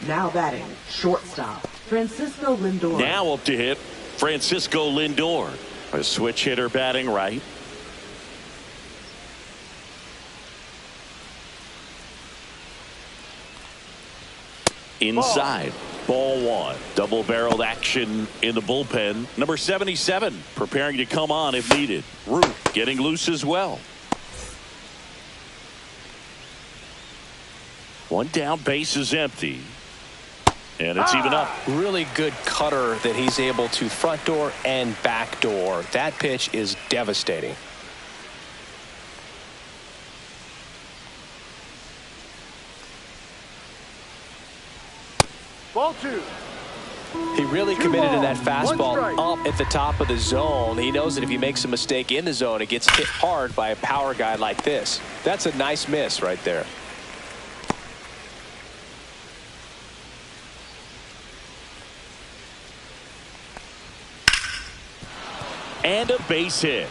Now batting, shortstop, Francisco Lindor. Now up to hit, Francisco Lindor. A switch hitter batting right. Inside. Ball one. Double-barreled action in the bullpen. Number 77 preparing to come on if needed. Root getting loose as well. One down, base is empty. And it's even up. Really good cutter that he's able to front door and back door. That pitch is devastating. Ball two. He really committed to that fastball up at the top of the zone. He knows that if he makes a mistake in the zone, it gets hit hard by a power guy like this. That's a nice miss right there. And a base hit.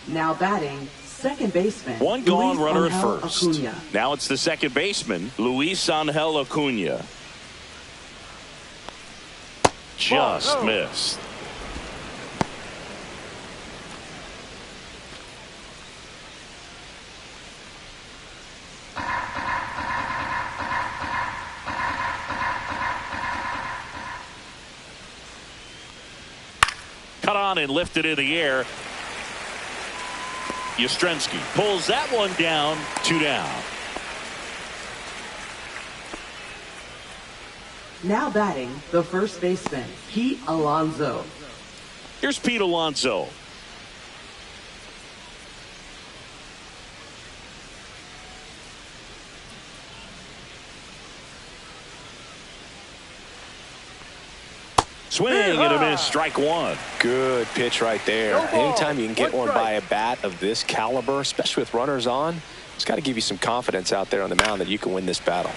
Now batting, second baseman. One gone, Luis runner at Angel first. Acuna. Now it's the second baseman, Luis Angel Acuna. Just missed. Cut on and lifted in the air. Yastrzemski pulls that one down. 2 down. Now batting, the first baseman, Pete Alonso. Here's Pete Alonso. Swing and a miss, strike one. Good pitch right there. Anytime you can get one by a bat of this caliber, especially with runners on, it's got to give you some confidence out there on the mound that you can win this battle.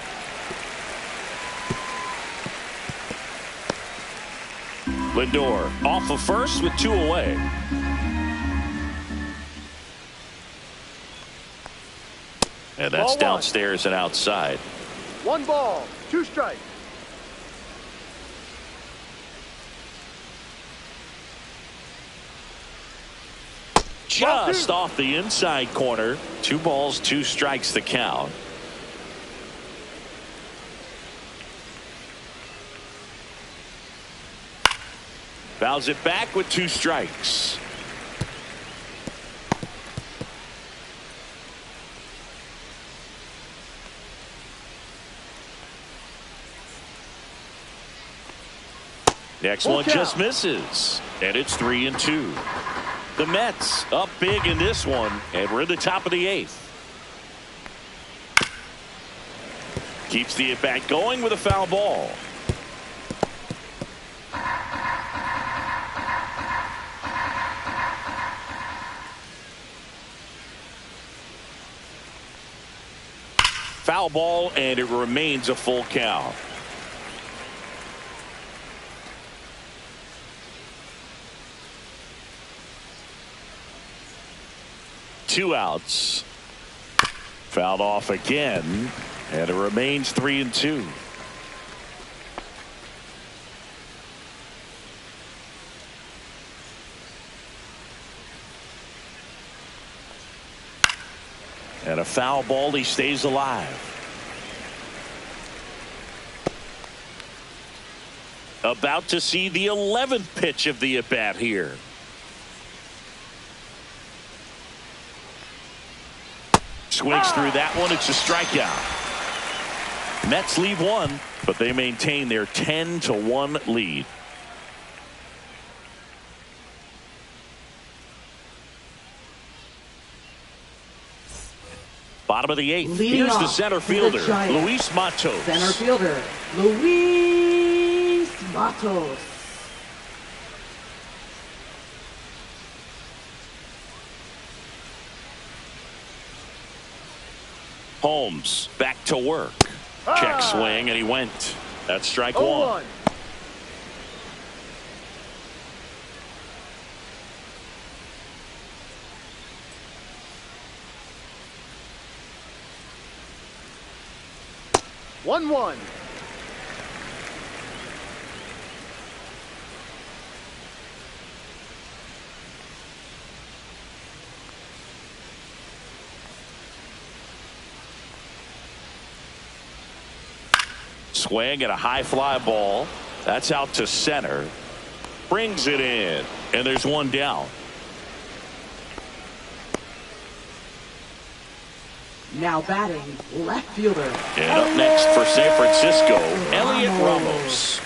Lindor off of first with 2 away. And that's downstairs and outside. 1 ball, 2 strikes. Just off the inside corner. 2 balls, 2 strikes the count. Fouls it back with 2 strikes. Next one just misses. And it's 3-2. The Mets up big in this one, and we're in the top of the 8th. Keeps the at-bat going with a foul ball. Foul ball, and it remains a full count. Two outs. Fouled off again, and it remains 3-2. And a foul ball, he stays alive. About to see the 11th pitch of the at-bat here. Swings through that one. It's a strikeout. Mets leave one, but they maintain their 10-1 lead. Bottom of the 8th. Leading Here's the off center for the fielder, Giants. Luis Matos. Center fielder, Luis Matos. Holmes back to work. Check swing, and he went. That's strike 1. 1-1. Swing at a high fly ball. That's out to center. Brings it in. And there's one down. Now batting, left fielder. And up next for San Francisco, Elliot Ramos.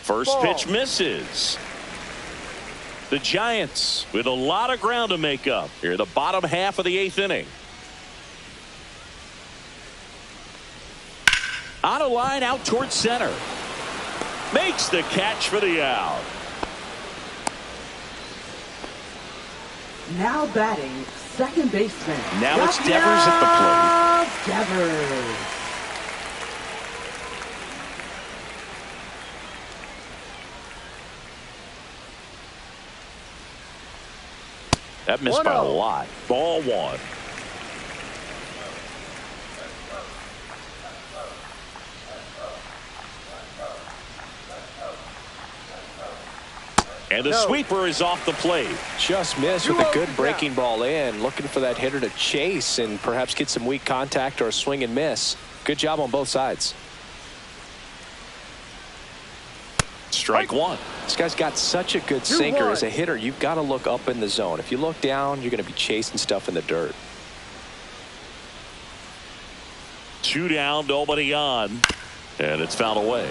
First pitch misses. The Giants with a lot of ground to make up here, the bottom half of the 8th inning. On a line out towards center. Makes the catch for the out. Now batting, second baseman. Now it's Devers at the plate. Devers. That missed by a lot. Ball 1. And the sweeper is off the plate. Just missed with a good breaking ball in. Looking for that hitter to chase and perhaps get some weak contact or a swing and miss. Good job on both sides. Strike 1. This guy's got such a good sinker. As a hitter, you've got to look up in the zone. If you look down, you're going to be chasing stuff in the dirt. 2 down, nobody on. And it's fouled away.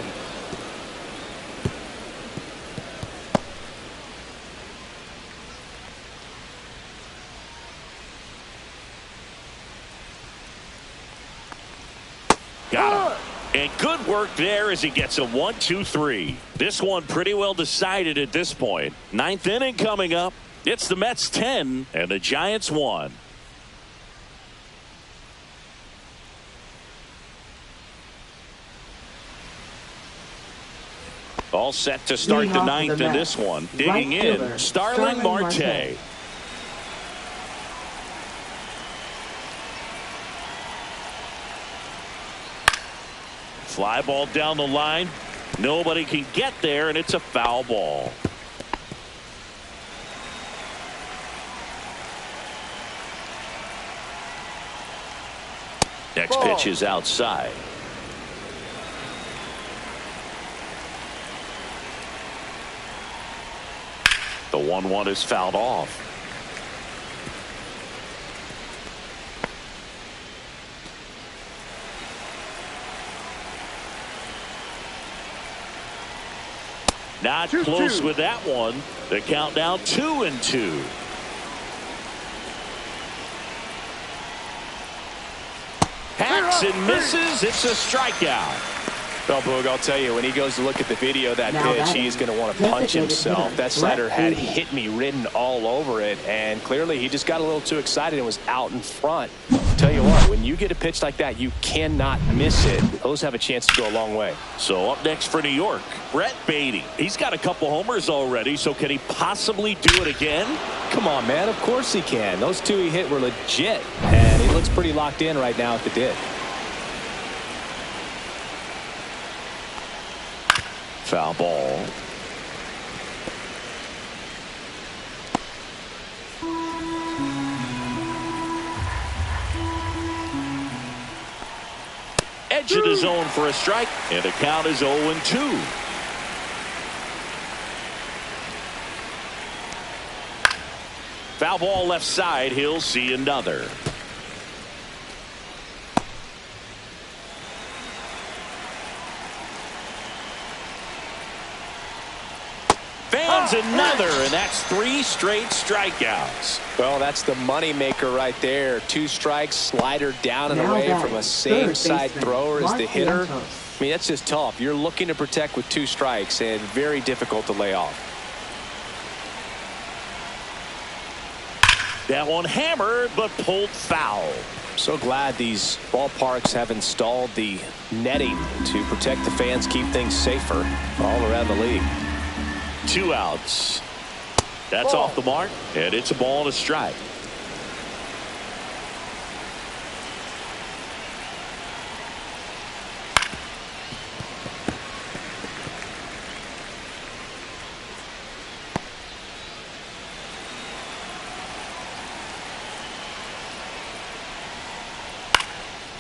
Got him. And good work there as he gets a 1-2-3. This one pretty well decided at this point. 9th inning coming up. It's the Mets 10 and the Giants 1. All set to start the 9th in this one. Digging in, Starling Marte. Fly ball down the line. Nobody can get there, and it's a foul ball. Next pitch is outside. The 1-1 is fouled off. Not close with that one. The countdown 2-2. Hacks and misses. It's a strikeout. Well, Boog, I'll tell you, when he goes to look at the video of that pitch, he's going to want to punch himself. That slider had hit me written all over it, and clearly he just got a little too excited and was out in front. I'll tell you what, when you get a pitch like that, you cannot miss it. Those have a chance to go a long way. So up next for New York, Brett Beatty. He's got a couple homers already, so can he possibly do it again? Come on, man. Of course he can. Those 2 he hit were legit, and he looks pretty locked in right now at the did. Foul ball. Edge of the zone for a strike, and the count is 0-2. Foul ball left side. He'll see another. fans another, and that's 3 straight strikeouts. Well, that's the moneymaker right there. 2 strikes, slider down and Now away batting, from a same-side third baseman, thrower as the hitter. Santos. I mean, that's just tough. You're looking to protect with 2 strikes and very difficult to lay off. That one hammered, but pulled foul. So glad these ballparks have installed the netting to protect the fans, keep things safer all around the league. 2 outs. That's Ball. off the mark, and it's a ball and a strike.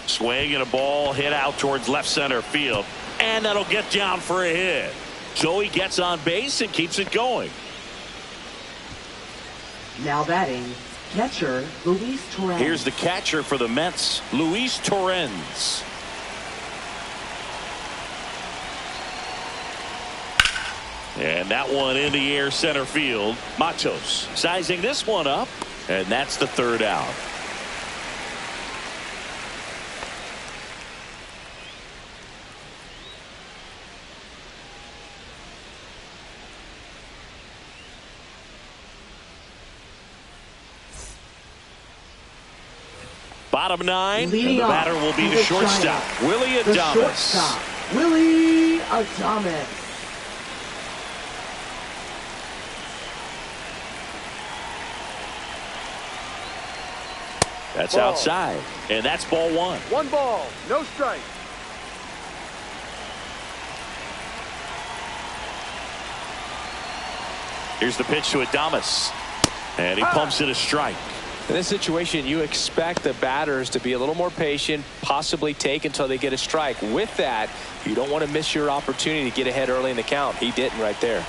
Swing and a ball hit out towards left center field, and that'll get down for a hit. So he gets on base and keeps it going. Now batting, catcher Luis Torres. Here's the catcher for the Mets, Luis Torrens. And that one in the air center field. Matos sizing this one up, and that's the 3rd out. Bottom 9, Leading and the off batter will be to the the shortstop, Giants, Willie the Adames. shortstop, Willie Adames. That's Ball. outside, and that's ball 1. 1 ball, no strike. Here's the pitch to Adames, and he pumps it a strike. In this situation, you expect the batters to be a little more patient, possibly take until they get a strike. With that, you don't want to miss your opportunity to get ahead early in the count. He didn't right there.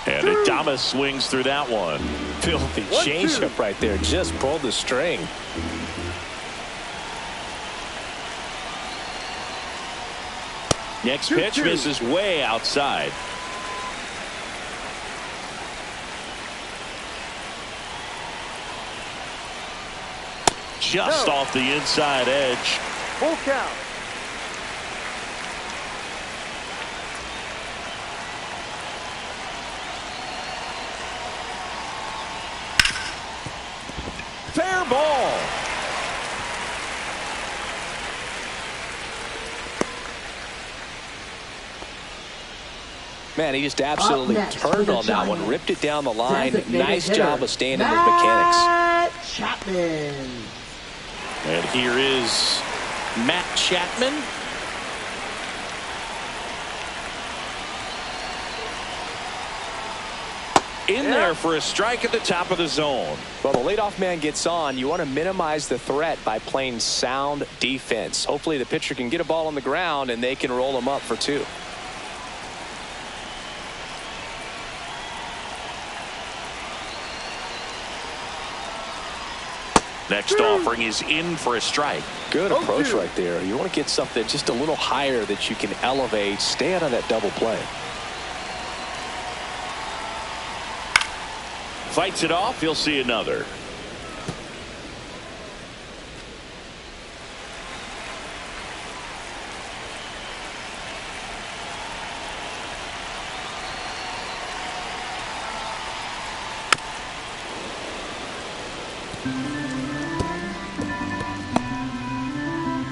And Adames swings through that one. Filthy 1-2. changeup right there. Just pulled the string. Next 2-2. pitch misses way outside. Just No. off the inside edge. Full count. Fair ball. Man, he just absolutely next for turned the on that one, Giants, ripped it down the line. designated Nice hitter, job of staying in his mechanics. Matt Chapman. And here is Matt Chapman. In there for a strike at the top of the zone. Well, the leadoff man gets on. You want to minimize the threat by playing sound defense. Hopefully the pitcher can get a ball on the ground and they can roll him up for 2. Next offering is in for a strike. Good approach 0-2. right there. You want to get something just a little higher that you can elevate. Stay out of that double play. Fights it off. He'll see another.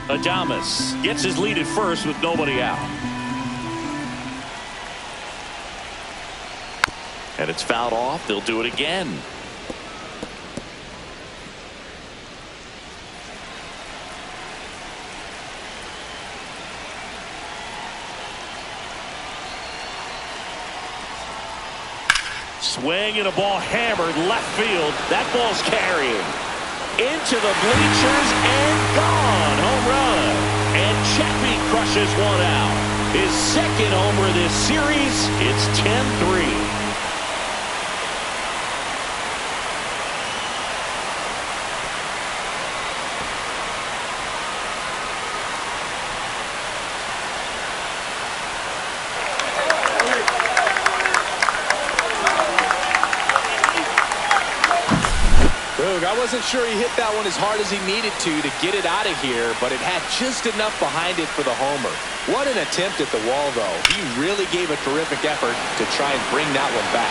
Adames gets his lead at first with nobody out. And it's fouled off. They'll do it again. Swing and a ball hammered left field. That ball's carrying into the bleachers and gone. Home run. And Chappie crushes one out. His second homer this series. It's 10-3. Look, I wasn't sure he hit that one as hard as he needed to get it out of here, but it had just enough behind it for the homer. What an attempt at the wall, though. He really gave a terrific effort to try and bring that one back.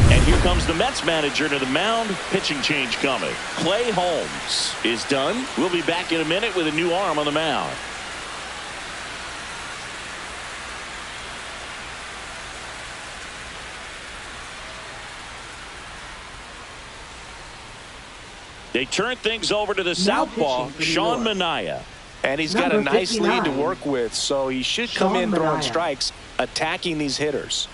And here comes the Mets manager to the mound. Pitching change coming. Clay Holmes is done. We'll be back in a minute with a new arm on the mound. They turn things over to the southpaw, Sean Manaea. And he's got a nice lead to work with, so he should come in throwing strikes, attacking these hitters.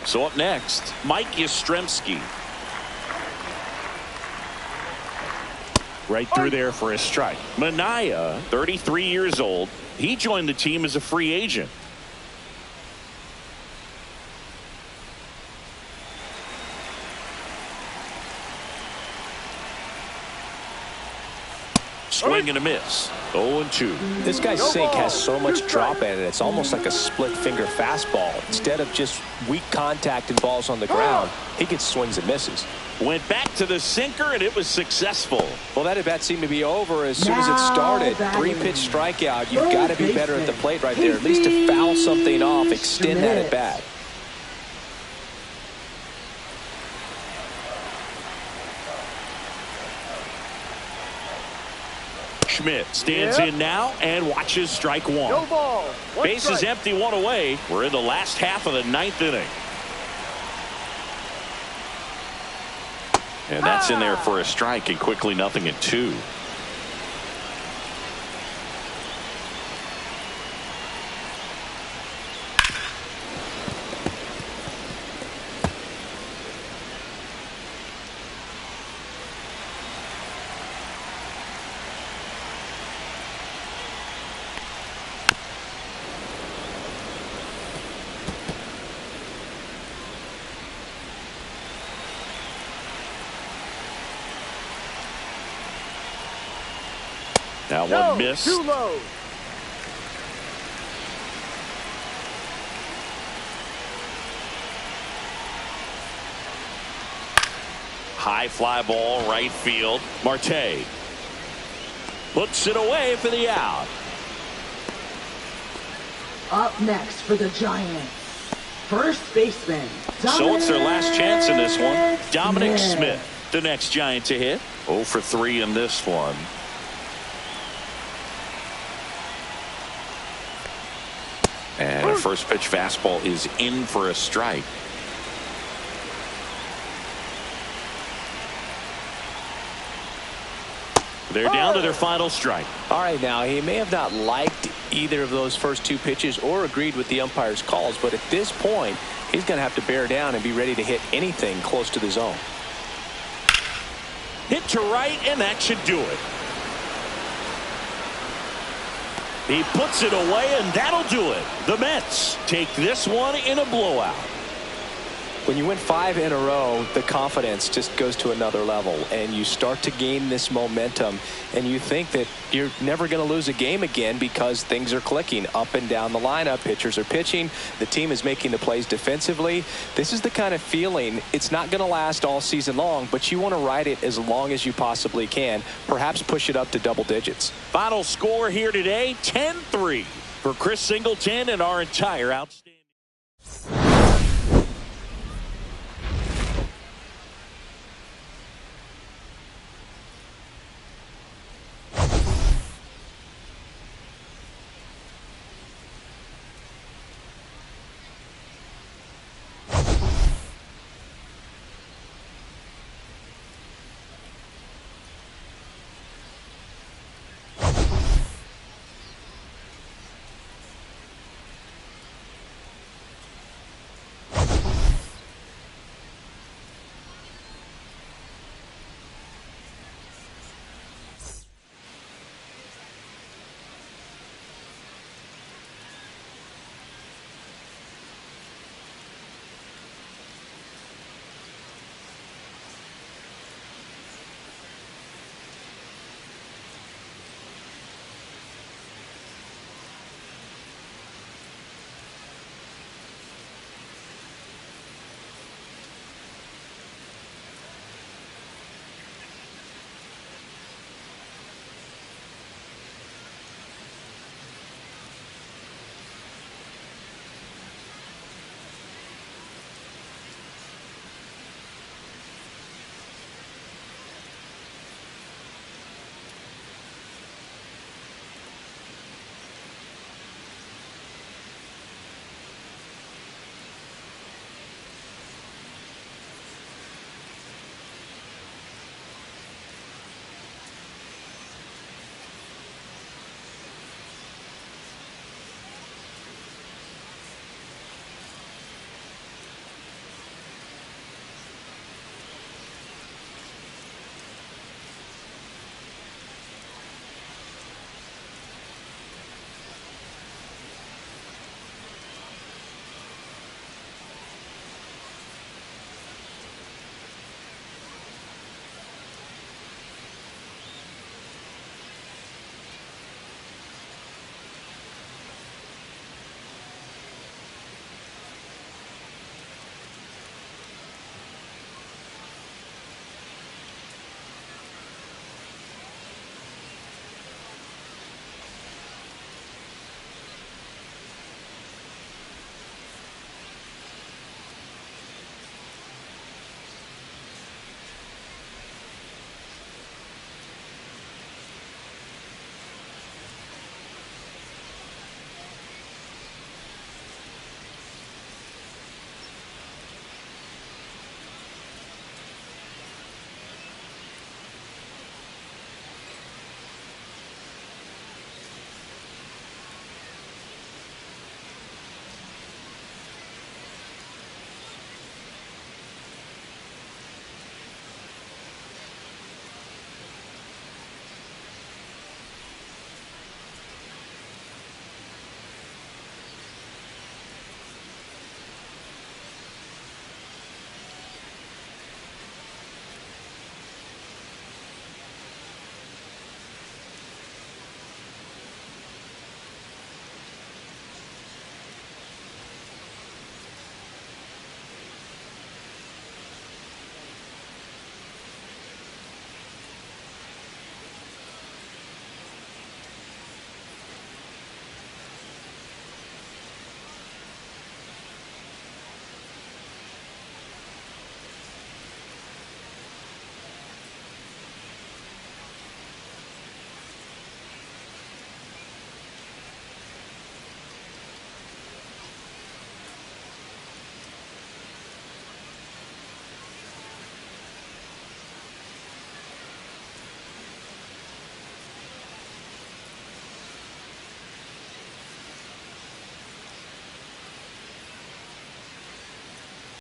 So up next, Mike Yastrzemski. Right through there for a strike. Manaea, 33 years old. He joined the team as a free agent. Swing and a miss. 0-2. This guy's sink has so much drop in it. It's almost like a split finger fastball. Instead of just weak contact and balls on the ground, he gets swings and misses. Went back to the sinker and it was successful. Well, that at bat seemed to be over as soon as it started. 3-pitch strikeout. You've got to be better at the plate right there. At least to foul something off, extend that at bat. Schmidt stands in now and watches strike one. No ball. Base is empty, one away. We're in the last half of the ninth inning. And that's in there for a strike, and quickly 0-2. Now one miss. Too low. High fly ball, right field. Marte puts it away for the out. Up next for the Giants, first baseman. So it's their last chance in this one. Dominic Smith, the next Giant to hit. 0 for 3 in this one. And a first pitch fastball is in for a strike. They're down to their final strike. All right, now, he may have not liked either of those first two pitches or agreed with the umpire's calls, but at this point, he's going to have to bear down and be ready to hit anything close to the zone. Hit to right, and that should do it. He puts it away, and that'll do it. The Mets take this one in a blowout. When you win 5 in a row, the confidence just goes to another level, and you start to gain this momentum, and you think that you're never going to lose a game again because things are clicking up and down the lineup. Pitchers are pitching. The team is making the plays defensively. This is the kind of feeling, it's not going to last all season long, but you want to ride it as long as you possibly can. Perhaps push it up to double digits. Final score here today, 10-3 for Chris Singleton and our entire outstanding.